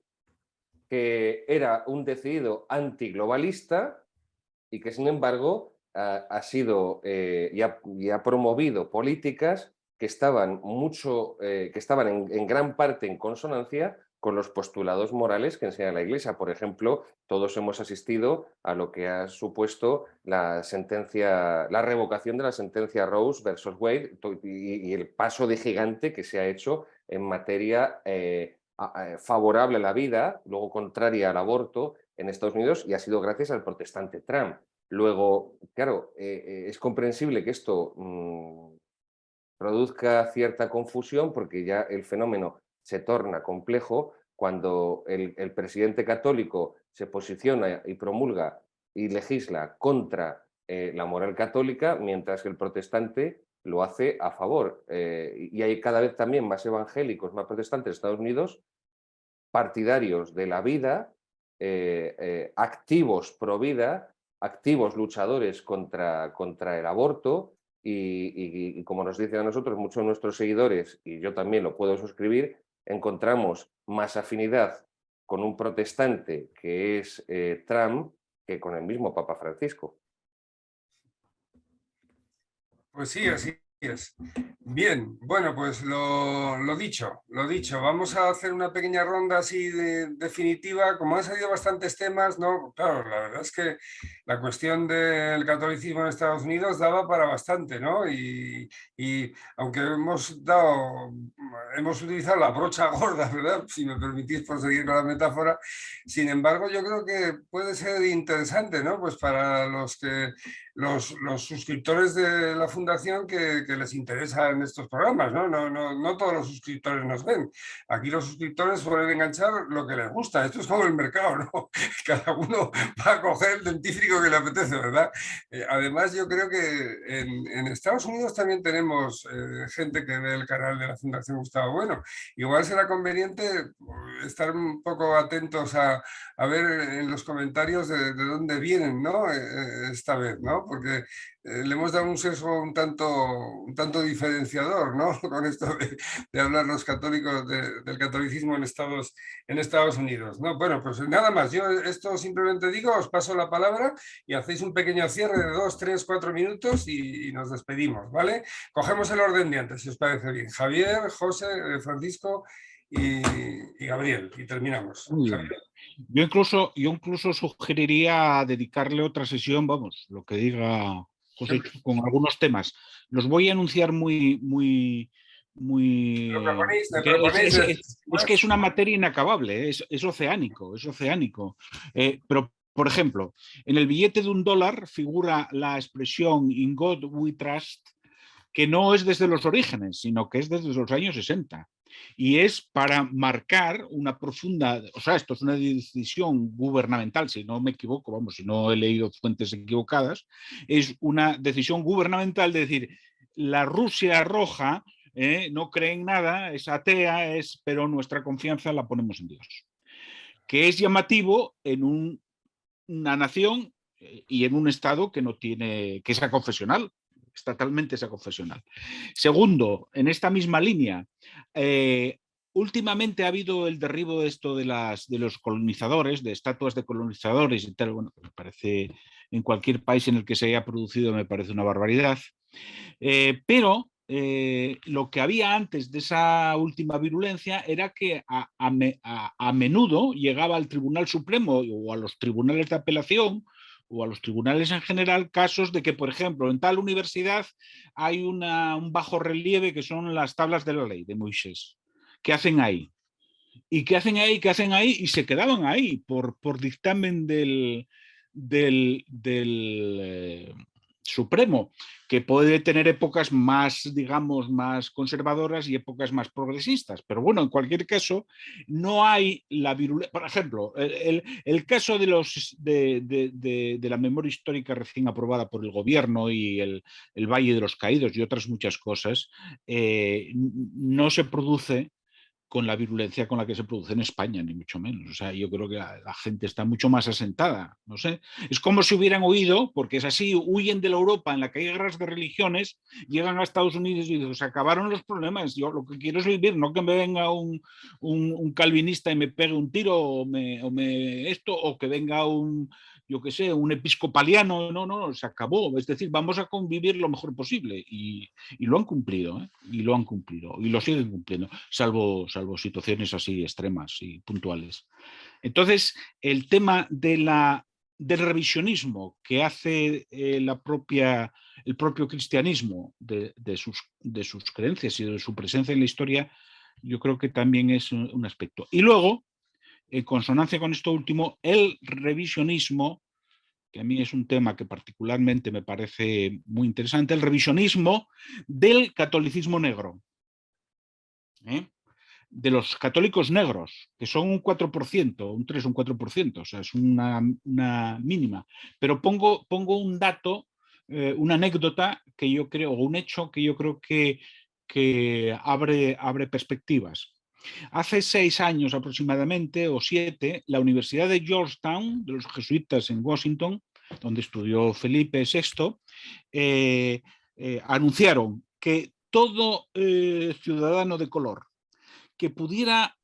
que era un decidido antiglobalista y que sin embargo ha sido y ha promovido políticas que estaban en gran parte en consonancia con los postulados morales que enseña la Iglesia. Por ejemplo, todos hemos asistido a lo que ha supuesto la revocación de la sentencia Rose versus Wade y el paso de gigante que se ha hecho en materia favorable a la vida, luego contraria al aborto en Estados Unidos, y ha sido gracias al protestante Trump. Luego, claro, es comprensible que esto produzca cierta confusión porque ya el fenómeno se torna complejo cuando el presidente católico se posiciona y promulga y legisla contra la moral católica, mientras que el protestante lo hace a favor. Y hay cada vez también más evangélicos, más protestantes en Estados Unidos, partidarios de la vida, activos pro vida, activos luchadores contra el aborto y como nos dicen a nosotros muchos de nuestros seguidores, y yo también lo puedo suscribir, encontramos más afinidad con un protestante que es Trump que con el mismo Papa Francisco. Pues sí, así es. Bien, bueno, pues lo dicho, vamos a hacer una pequeña ronda así definitiva. Como han salido bastantes temas, ¿no? Claro, la verdad es que la cuestión del catolicismo en Estados Unidos daba para bastante, ¿no? Y aunque hemos utilizado la brocha gorda, ¿verdad? Si me permitís proseguir con la metáfora, sin embargo, yo creo que puede ser interesante, ¿no? Pues para los suscriptores de la Fundación que les interesan estos programas, ¿no? No todos los suscriptores nos ven. Aquí los suscriptores suelen enganchar lo que les gusta. Esto es como el mercado, ¿no? Cada uno va a coger el dentífrico que le apetece, ¿verdad? Además, yo creo que en Estados Unidos también tenemos gente que ve el canal de la Fundación Gustavo Bueno. Igual será conveniente estar un poco atentos a ver en los comentarios de dónde vienen, ¿no? Esta vez, ¿no? Porque le hemos dado un sesgo un tanto diferenciador, ¿no? Con esto de hablar los católicos del catolicismo en Estados Unidos, ¿no? Bueno, pues nada más. Yo esto simplemente digo, os paso la palabra y hacéis un pequeño cierre de 2, 3, 4 minutos y nos despedimos, ¿vale? Cogemos el orden de antes, si os parece bien. Javier, José, Francisco y Gabriel. Y terminamos. Muy bien. Yo incluso sugeriría dedicarle otra sesión, vamos, lo que diga José, con algunos temas. Los voy a anunciar muy... Es que es una materia inacabable, es oceánico, pero, por ejemplo, en el billete de $1 figura la expresión "In God we trust", que no es desde los orígenes, sino que es desde los años 60. Y es para marcar una profunda, o sea, esto es una decisión gubernamental, si no me equivoco, vamos, si no he leído fuentes equivocadas, es una decisión gubernamental de decir, la Rusia roja no cree en nada, es atea, pero nuestra confianza la ponemos en Dios. Que es llamativo en una nación y en un estado que no tiene, que es aconfesional, estatalmente es aconfesional. Segundo, en esta misma línea, últimamente ha habido el derribo de esto de los colonizadores, de estatuas de colonizadores y tal. Bueno, me parece, en cualquier país en el que se haya producido, me parece una barbaridad. Pero lo que había antes de esa última virulencia era que a menudo llegaba al Tribunal Supremo o a los tribunales de apelación o a los tribunales en general casos de que, por ejemplo, en tal universidad hay un bajo relieve que son las tablas de la ley de Moisés. ¿Qué hacen ahí? ¿Y qué hacen ahí? ¿Qué hacen ahí? Y se quedaban ahí por dictamen del supremo, que puede tener épocas más, digamos, más conservadoras y épocas más progresistas. Pero bueno, en cualquier caso, no hay la virulencia. Por ejemplo, el caso de la memoria histórica recién aprobada por el gobierno y el Valle de los Caídos y otras muchas cosas, no se produce con la virulencia con la que se produce en España, ni mucho menos. O sea, yo creo que la gente está mucho más asentada, no sé. Es como si hubieran huido, porque es así, huyen de la Europa en la que hay guerras de religiones, llegan a Estados Unidos y dicen, se acabaron los problemas, yo lo que quiero es vivir, no que me venga un calvinista y me pegue un tiro o que venga yo qué sé, un episcopaliano, no, se acabó. Es decir, vamos a convivir lo mejor posible y lo han cumplido, ¿eh? Y lo han cumplido y lo siguen cumpliendo, salvo situaciones así extremas y puntuales. Entonces, el tema del revisionismo que hace el propio cristianismo de sus creencias y de su presencia en la historia, yo creo que también es un aspecto. Y luego, en consonancia con esto último, el revisionismo, que a mí es un tema que particularmente me parece muy interesante, el revisionismo del catolicismo negro, de los católicos negros, que son un 4%, un 3 o un 4%, o sea, es una mínima. Pero pongo un dato, una anécdota que yo creo, o un hecho que yo creo que abre perspectivas. Hace 6 años aproximadamente, o 7, la Universidad de Georgetown, de los jesuitas en Washington, donde estudió Felipe VI, anunciaron que todo ciudadano de color que pudiera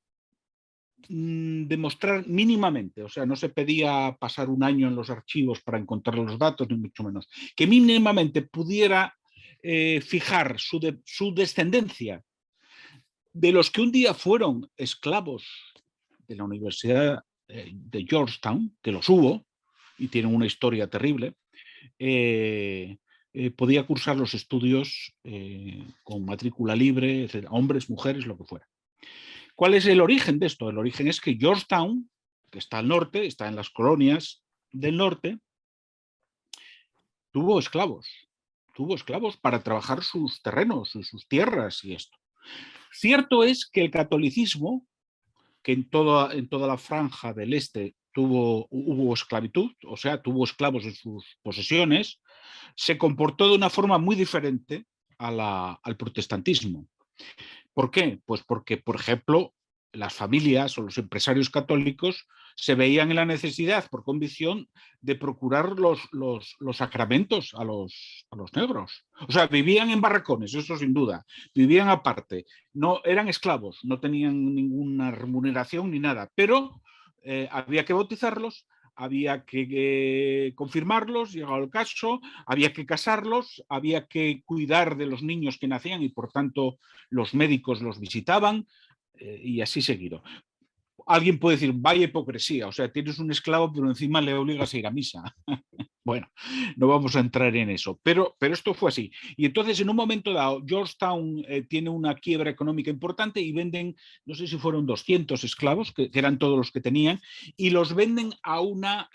demostrar mínimamente, o sea, no se pedía pasar un año en los archivos para encontrar los datos, ni mucho menos, que mínimamente pudiera fijar su descendencia de los que un día fueron esclavos de la Universidad de Georgetown, que los hubo, y tienen una historia terrible, podía cursar los estudios con matrícula libre, etcétera, hombres, mujeres, lo que fuera. ¿Cuál es el origen de esto? El origen es que Georgetown, que está al norte, está en las colonias del norte, tuvo esclavos para trabajar sus terrenos, sus tierras y esto. Cierto es que el catolicismo, que en toda la franja del este hubo esclavitud, o sea, tuvo esclavos en sus posesiones, se comportó de una forma muy diferente al protestantismo. ¿Por qué? Pues porque, por ejemplo, las familias o los empresarios católicos se veían en la necesidad, por convicción, de procurar los sacramentos a los negros. O sea, vivían en barracones, eso sin duda, vivían aparte, no eran esclavos, no tenían ninguna remuneración ni nada, pero había que bautizarlos, había que confirmarlos, llegado el caso, había que casarlos, había que cuidar de los niños que nacían y por tanto los médicos los visitaban y así seguido. Alguien puede decir, vaya hipocresía, o sea, tienes un esclavo pero encima le obligas a ir a misa. Bueno, no vamos a entrar en eso, pero esto fue así. Y entonces, en un momento dado, Georgetown tiene una quiebra económica importante y venden, no sé si fueron 200 esclavos, que eran todos los que tenían, y los venden a una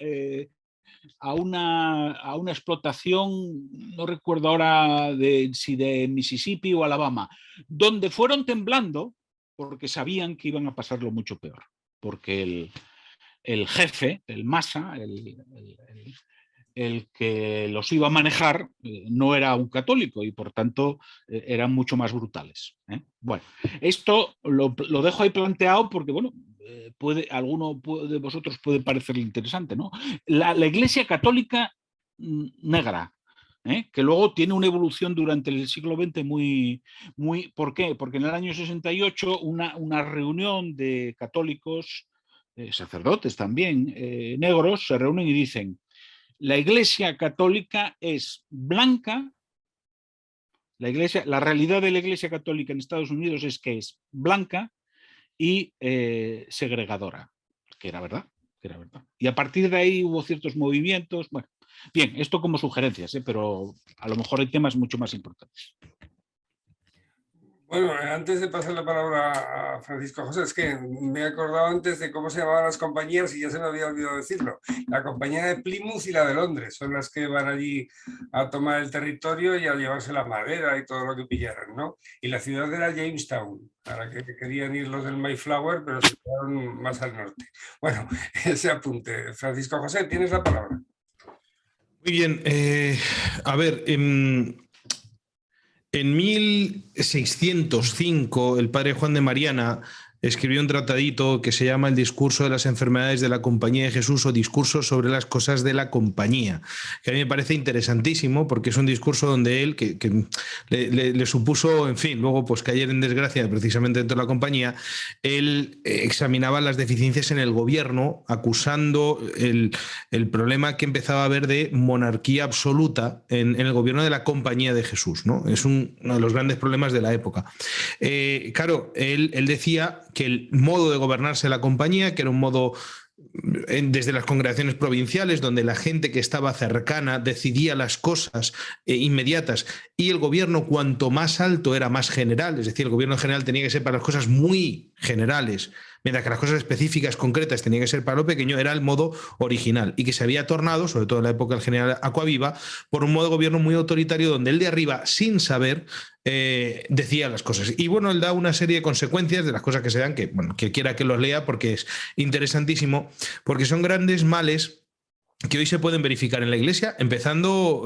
explotación, no recuerdo ahora si de Mississippi o Alabama, donde fueron temblando porque sabían que iban a pasarlo mucho peor, porque el jefe, el Massa, el que los iba a manejar, no era un católico y por tanto eran mucho más brutales. Bueno, esto lo dejo ahí planteado porque, bueno, alguno de vosotros puede parecerle interesante, ¿no? La Iglesia Católica negra, que luego tiene una evolución durante el siglo XX muy... ¿Por qué? Porque en el año 68 una reunión de católicos, sacerdotes también, negros, se reúnen y dicen: la Iglesia Católica es blanca. La realidad de la Iglesia Católica en Estados Unidos es que es blanca y segregadora, que era verdad. Y a partir de ahí hubo ciertos movimientos. Bueno, bien, esto como sugerencias, pero a lo mejor hay temas mucho más importantes. Bueno, antes de pasar la palabra a Francisco José, es que me he acordado antes de cómo se llamaban las compañías y ya se me había olvidado decirlo. La compañía de Plymouth y la de Londres son las que van allí a tomar el territorio y a llevarse la madera y todo lo que pillaran, ¿no? Y la ciudad era Jamestown, a la que querían ir los del Mayflower, pero se quedaron más al norte. Bueno, ese apunte. Francisco José, tienes la palabra. Muy bien. A ver, en 1605, el padre Juan de Mariana escribió un tratadito que se llama El discurso de las enfermedades de la Compañía de Jesús o discurso sobre las cosas de la compañía, que a mí me parece interesantísimo porque es un discurso donde él, que le supuso, en fin, luego pues caer en desgracia precisamente dentro de la compañía, él examinaba las deficiencias en el gobierno, acusando el problema que empezaba a haber de monarquía absoluta en el gobierno de la Compañía de Jesús, ¿no? Es uno de los grandes problemas de la época. Claro, él decía que el modo de gobernarse la compañía, que era un modo desde las congregaciones provinciales, donde la gente que estaba cercana decidía las cosas inmediatas, y el gobierno cuanto más alto era más general, es decir, el gobierno general tenía que ser para las cosas muy generales, mientras que las cosas específicas, concretas, tenían que ser para lo pequeño, era el modo original, y que se había tornado, sobre todo en la época del general Aquaviva, por un modo de gobierno muy autoritario, donde el de arriba, sin saber, decía las cosas. Y bueno, él da una serie de consecuencias de las cosas que se dan, que, bueno, que quiera que los lea porque es interesantísimo, porque son grandes males que hoy se pueden verificar en la Iglesia, empezando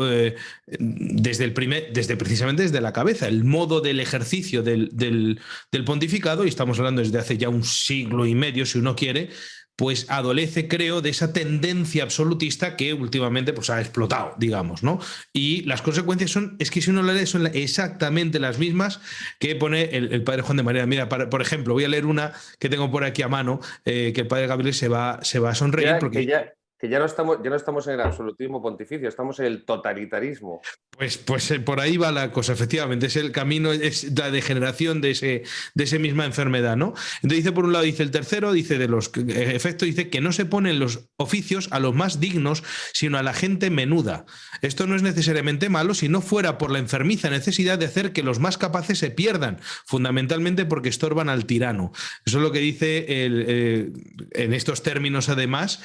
precisamente desde la cabeza, el modo del ejercicio del pontificado, y estamos hablando desde hace ya un siglo y medio, si uno quiere, pues adolece, creo, de esa tendencia absolutista que últimamente pues, ha explotado, digamos, ¿no? Y las consecuencias es que si uno lo lee son exactamente las mismas que pone el padre Juan de Mariana. Mira, por ejemplo, voy a leer una que tengo por aquí a mano, que el padre Gabriel se va a sonreír porque... Que ya no estamos en el absolutismo pontificio, estamos en el totalitarismo. Pues por ahí va la cosa, efectivamente, es el camino, es la degeneración de esa misma enfermedad, ¿no? Entonces dice, por un lado, dice el tercero, dice de los efectos, dice que no se ponen los oficios a los más dignos, sino a la gente menuda. Esto no es necesariamente malo si no fuera por la enfermiza necesidad de hacer que los más capaces se pierdan, fundamentalmente porque estorban al tirano. Eso es lo que dice en estos términos, además,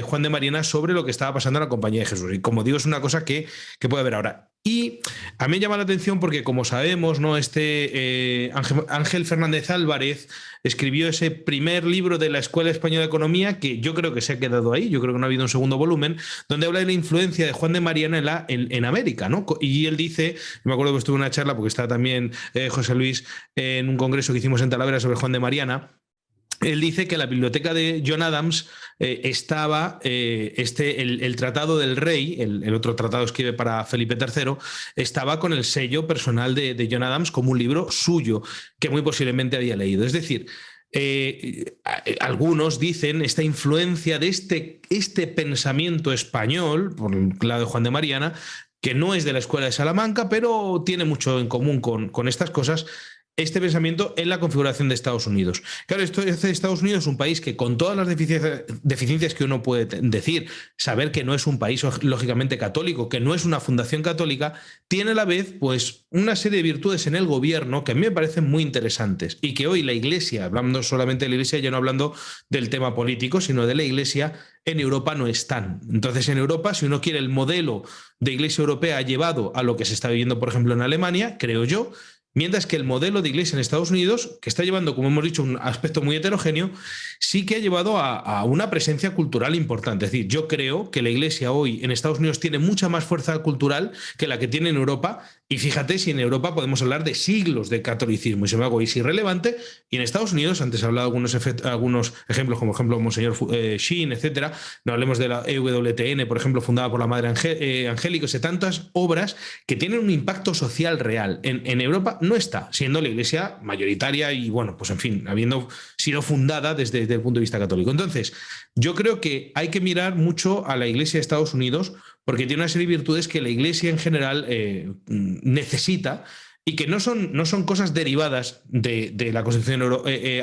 Juan de Mariana sobre lo que estaba pasando en la Compañía de Jesús. Y como digo, es una cosa que puede haber ahora. Y a mí me llama la atención porque, como sabemos, ¿no? Ángel Fernández Álvarez escribió ese primer libro de la Escuela Española de Economía, que yo creo que se ha quedado ahí, yo creo que no ha habido un segundo volumen, donde habla de la influencia de Juan de Mariana en América, ¿no? Y él dice, me acuerdo que estuve en una charla, porque está también José Luis en un congreso que hicimos en Talavera sobre Juan de Mariana. Él dice que en la biblioteca de John Adams estaba el Tratado del Rey, el otro tratado escribe para Felipe III, estaba con el sello personal de John Adams como un libro suyo, que muy posiblemente había leído. Es decir, algunos dicen esta influencia de este pensamiento español, por el lado de Juan de Mariana, que no es de la Escuela de Salamanca, pero tiene mucho en común con estas cosas, este pensamiento en la configuración de Estados Unidos. Claro, Estados Unidos es un país que, con todas las deficiencias que uno puede decir, saber que no es un país lógicamente católico, que no es una fundación católica, tiene a la vez pues una serie de virtudes en el gobierno que a mí me parecen muy interesantes, y que hoy la Iglesia, hablando solamente de la Iglesia, ya no hablando del tema político, sino de la Iglesia, en Europa no están. Entonces, en Europa, si uno quiere, el modelo de Iglesia europea ha llevado a lo que se está viviendo, por ejemplo, en Alemania, creo yo, mientras que el modelo de Iglesia en Estados Unidos, que está llevando, como hemos dicho, un aspecto muy heterogéneo, sí que ha llevado a una presencia cultural importante. Es decir, yo creo que la Iglesia hoy en Estados Unidos tiene mucha más fuerza cultural que la que tiene en Europa, y fíjate si en Europa podemos hablar de siglos de catolicismo y sin embargo es irrelevante, y en Estados Unidos, antes he hablado de algunos ejemplos, como ejemplo Monseñor Sheen, etcétera, no hablemos de la EWTN, por ejemplo, fundada por la Madre Angélica, o tantas obras que tienen un impacto social real. En Europa no está, siendo la Iglesia mayoritaria y, bueno, pues en fin, habiendo sido fundada desde el punto de vista católico. Entonces, yo creo que hay que mirar mucho a la Iglesia de Estados Unidos porque tiene una serie de virtudes que la Iglesia en general necesita, y que no son cosas derivadas de la Constitución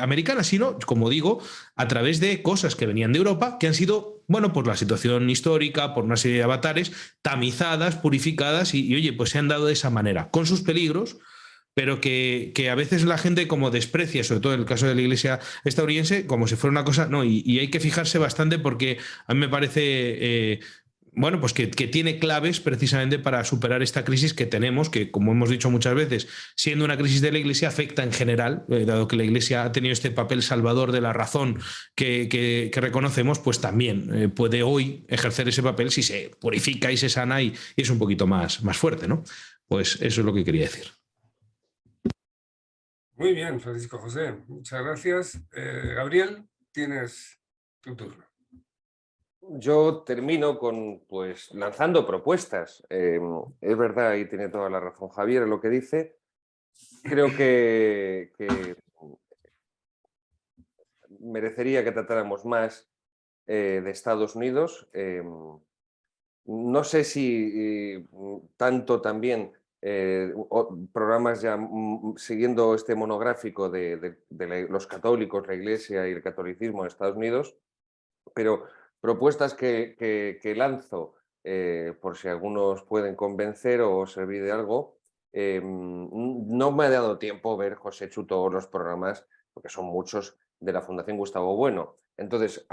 americana, sino, como digo, a través de cosas que venían de Europa, que han sido, bueno, por la situación histórica, por una serie de avatares, tamizadas, purificadas, y oye, pues se han dado de esa manera, con sus peligros, pero que a veces la gente como desprecia, sobre todo en el caso de la Iglesia estadounidense, como si fuera una cosa, no, y hay que fijarse bastante porque a mí me parece... bueno, pues que tiene claves precisamente para superar esta crisis que tenemos, que como hemos dicho muchas veces, siendo una crisis de la Iglesia, afecta en general, dado que la Iglesia ha tenido este papel salvador de la razón que reconocemos, pues también puede hoy ejercer ese papel si se purifica y se sana y es un poquito más fuerte, ¿no? Pues eso es lo que quería decir. Muy bien, Francisco José, muchas gracias. Gabriel, tienes tu turno. Yo termino con, pues, lanzando propuestas. Es verdad, y tiene toda la razón Javier en lo que dice. Creo que merecería que tratáramos más de Estados Unidos. No sé si tanto también programas ya siguiendo este monográfico de los católicos, la Iglesia y el catolicismo en Estados Unidos, pero propuestas que lanzo por si algunos pueden convencer o servir de algo. No me ha dado tiempo ver, José Chu, todos los programas, porque son muchos, de la Fundación Gustavo Bueno. Entonces,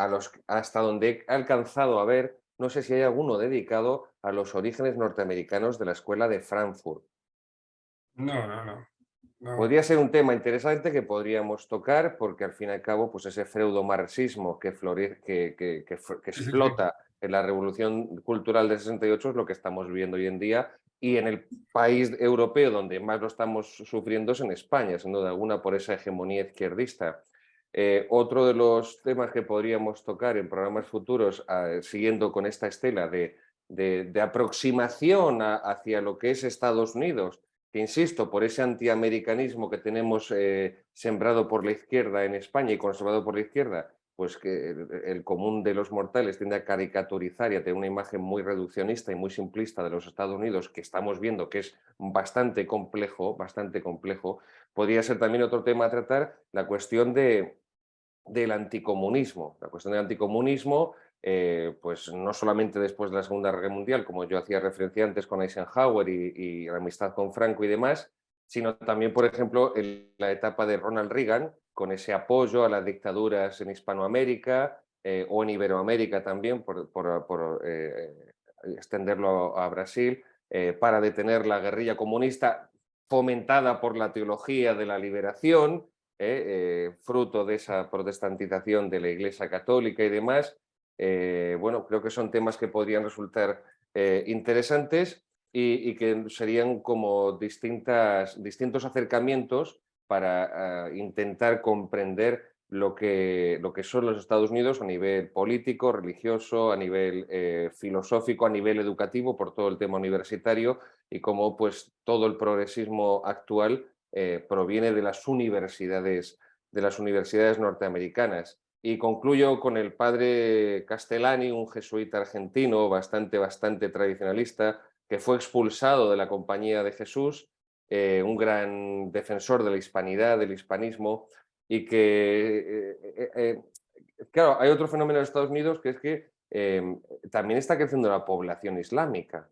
hasta donde he alcanzado a ver, no sé si hay alguno dedicado a los orígenes norteamericanos de la Escuela de Frankfurt. No. Podría ser un tema interesante que podríamos tocar, porque al fin y al cabo, pues ese freudomarxismo que explota en la revolución cultural del 68 es lo que estamos viviendo hoy en día, y en el país europeo donde más lo estamos sufriendo es en España, sin duda alguna, por esa hegemonía izquierdista. Otro de los temas que podríamos tocar en programas futuros, siguiendo con esta estela de aproximación hacia lo que es Estados Unidos, que insisto, por ese antiamericanismo que tenemos sembrado por la izquierda en España y conservado por la izquierda, pues que el común de los mortales tiende a caricaturizar y a tener una imagen muy reduccionista y muy simplista de los Estados Unidos, que estamos viendo que es bastante complejo, podría ser también otro tema a tratar, la cuestión del anticomunismo. La cuestión del anticomunismo, pues no solamente después de la Segunda Guerra Mundial, como yo hacía referencia antes con Eisenhower y la amistad con Franco y demás, sino también, por ejemplo, en la etapa de Ronald Reagan, con ese apoyo a las dictaduras en Hispanoamérica o en Iberoamérica también, por extenderlo a Brasil, para detener la guerrilla comunista fomentada por la teología de la liberación, fruto de esa protestantización de la Iglesia Católica y demás. Bueno, creo que son temas que podrían resultar interesantes y que serían como distintos acercamientos para intentar comprender lo que son los Estados Unidos a nivel político, religioso, a nivel filosófico, a nivel educativo, por todo el tema universitario, y cómo pues todo el progresismo actual proviene de las universidades norteamericanas. Y concluyo con el padre Castellani, un jesuita argentino bastante tradicionalista, que fue expulsado de la Compañía de Jesús, un gran defensor de la hispanidad, del hispanismo, y que, claro, hay otro fenómeno en Estados Unidos, que es que también está creciendo la población islámica.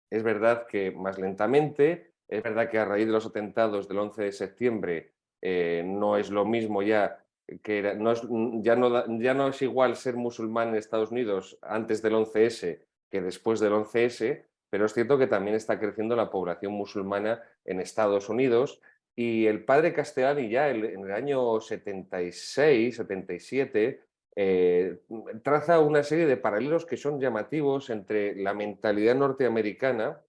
Es verdad que más lentamente, es verdad que a raíz de los atentados del 11 de septiembre no es lo mismo ya, ya no es igual ser musulmán en Estados Unidos antes del 11S que después del 11S, pero es cierto que también está creciendo la población musulmana en Estados Unidos, y el padre Castellani ya en el año 76, 77, traza una serie de paralelos que son llamativos entre la mentalidad norteamericana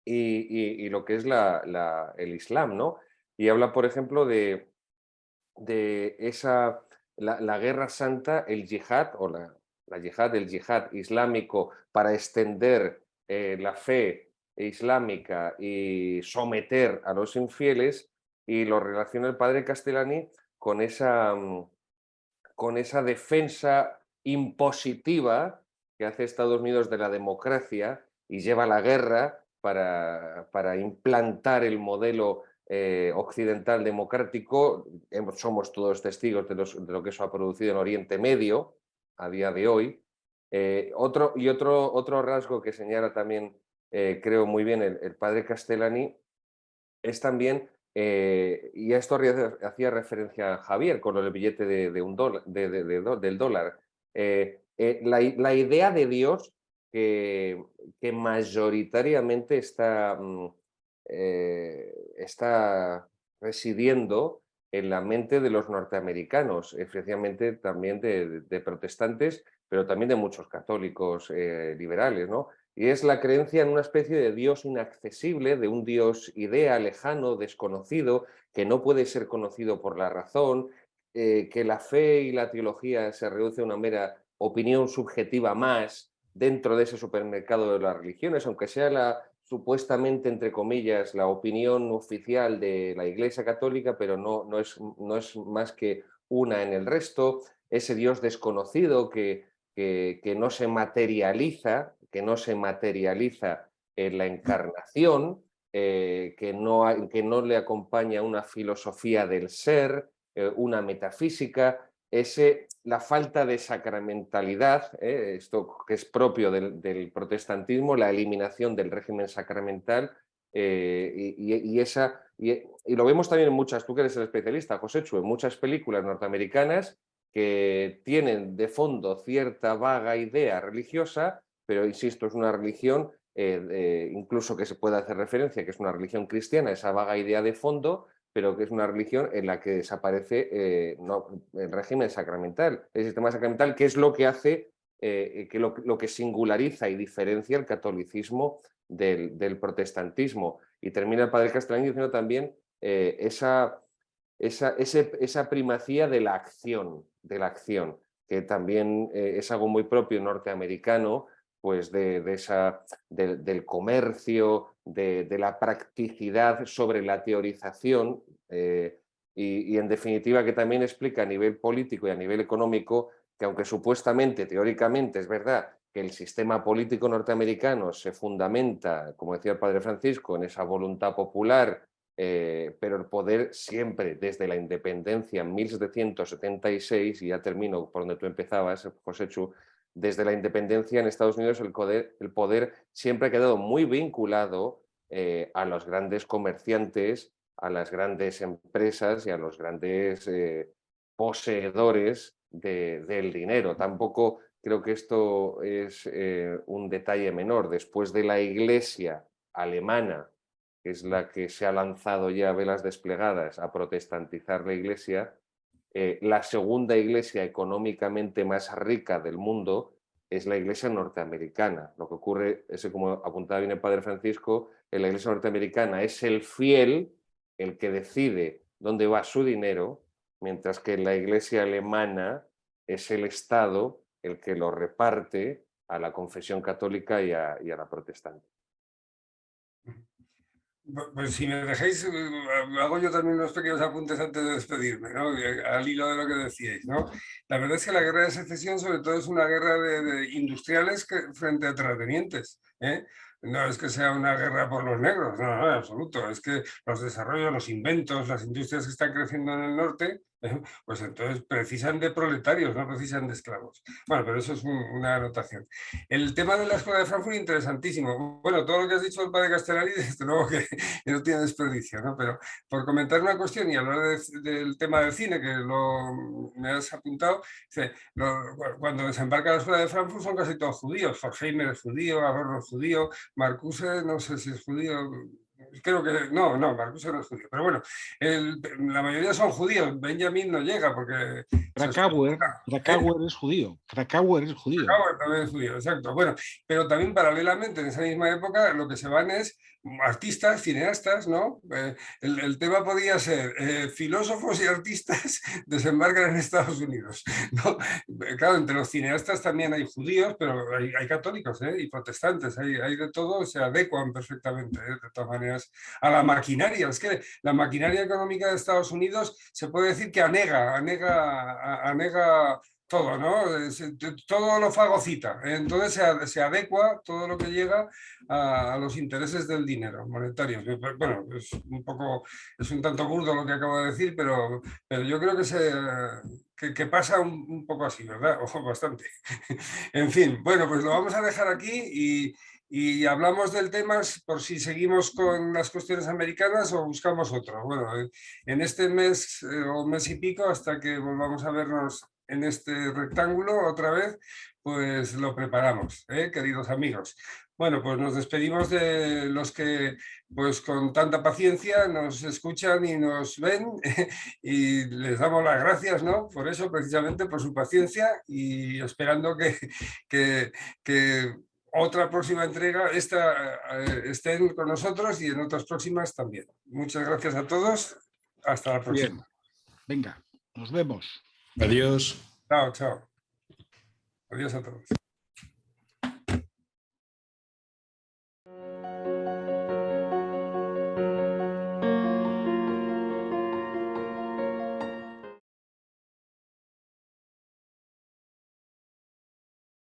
y lo que es el Islam, ¿no? Y habla, por ejemplo, de la guerra santa, el yihad, o el yihad islámico para extender la fe islámica y someter a los infieles, y lo relaciona el padre Castellani con esa defensa impositiva que hace Estados Unidos de la democracia y lleva a la guerra para implantar el modelo occidental democrático. Somos todos testigos de lo que eso ha producido en Oriente Medio a día de hoy. Otro rasgo que señala también, creo muy bien, el padre Castellani, es también y a esto hacía referencia a Javier con el billete del dólar. La idea de Dios que mayoritariamente está residiendo en la mente de los norteamericanos, especialmente también de protestantes, pero también de muchos católicos liberales, ¿no? Y es la creencia en una especie de Dios inaccesible, de un Dios idea, lejano, desconocido, que no puede ser conocido por la razón, que la fe y la teología se reduce a una mera opinión subjetiva más dentro de ese supermercado de las religiones, aunque sea supuestamente, entre comillas, la opinión oficial de la Iglesia Católica, pero no es más que una en el resto, ese Dios desconocido que no se materializa, en la encarnación, que no le acompaña una filosofía del ser, una metafísica, la falta de sacramentalidad, esto que es propio del protestantismo, la eliminación del régimen sacramental, y lo vemos también en muchas, tú que eres el especialista, Joséchu, en muchas películas norteamericanas que tienen de fondo cierta vaga idea religiosa, pero insisto, es una religión, incluso que se puede hacer referencia, que es una religión cristiana, esa vaga idea de fondo, pero que es una religión en la que desaparece el régimen sacramental, el sistema sacramental, que es lo que hace, lo que singulariza y diferencia el catolicismo del protestantismo. Y termina el padre Castellani diciendo también esa primacía de la acción, que también es algo muy propio norteamericano, pues del comercio, de la practicidad sobre la teorización, y en definitiva que también explica a nivel político y a nivel económico que aunque supuestamente, teóricamente, es verdad que el sistema político norteamericano se fundamenta, como decía el padre Francisco, en esa voluntad popular, pero el poder siempre, desde la independencia en 1776, y ya termino por donde tú empezabas, Joséchu, desde la independencia en Estados Unidos el poder siempre ha quedado muy vinculado a los grandes comerciantes, a las grandes empresas y a los grandes poseedores del dinero. Tampoco creo que esto es un detalle menor. Después de la Iglesia alemana, que es la que se ha lanzado ya a velas desplegadas a protestantizar la Iglesia, la segunda iglesia económicamente más rica del mundo es la iglesia norteamericana. Lo que ocurre es, como apuntaba bien el padre Francisco, en la iglesia norteamericana es el fiel el que decide dónde va su dinero, mientras que en la iglesia alemana es el Estado el que lo reparte a la confesión católica y a la protestante. Pues si me dejáis, hago yo también unos pequeños apuntes antes de despedirme, ¿no? Al hilo de lo que decíais, ¿no? La verdad es que la guerra de secesión sobre todo es una guerra de industriales frente a terratenientes, ¿eh? No es que sea una guerra por los negros, no, en absoluto. Es que los desarrollos, los inventos, las industrias que están creciendo en el norte, pues entonces precisan de proletarios, no precisan de esclavos. Bueno, pero eso es una anotación. El tema de la Escuela de Frankfurt, interesantísimo. Bueno, todo lo que has dicho del padre Castellani, desde luego que no tiene desperdicio, ¿no? Pero por comentar una cuestión y hablar del tema del cine, que me has apuntado, cuando desembarca la Escuela de Frankfurt son casi todos judíos. Horkheimer es judío, Adorno es judío, Marcuse no sé si es judío, creo que no, Marcuse no es judío, pero bueno, la mayoría son judíos. Benjamin no llega porque... Krakauer es judío. Krakauer también es judío, exacto. Bueno, pero también paralelamente en esa misma época lo que se van es artistas, cineastas, ¿no? El tema podía ser filósofos y artistas desembarcan en Estados Unidos, ¿no? Claro, entre los cineastas también hay judíos, pero hay católicos, y protestantes, hay de todo, se adecuan perfectamente, de todas maneras, a la maquinaria. Es que la maquinaria económica de Estados Unidos se puede decir que anega todo, ¿no? Todo lo fagocita. Entonces se adecua todo lo que llega a los intereses del dinero monetarios. Bueno, es un tanto burdo lo que acabo de decir, pero yo creo que pasa un poco así, ¿verdad? Ojo, bastante. En fin, bueno, pues lo vamos a dejar aquí y hablamos del tema por si seguimos con las cuestiones americanas o buscamos otro. Bueno, en este mes o mes y pico, hasta que volvamos a vernos en este rectángulo otra vez, pues lo preparamos, queridos amigos. Bueno, pues nos despedimos de los que pues con tanta paciencia nos escuchan y nos ven y les damos las gracias, ¿no? Por eso, precisamente, por su paciencia y esperando que otra próxima entrega estén con nosotros y en otras próximas también. Muchas gracias a todos. Hasta la próxima. Bien. Venga, nos vemos. Adiós. Chao, chao. Adiós a todos.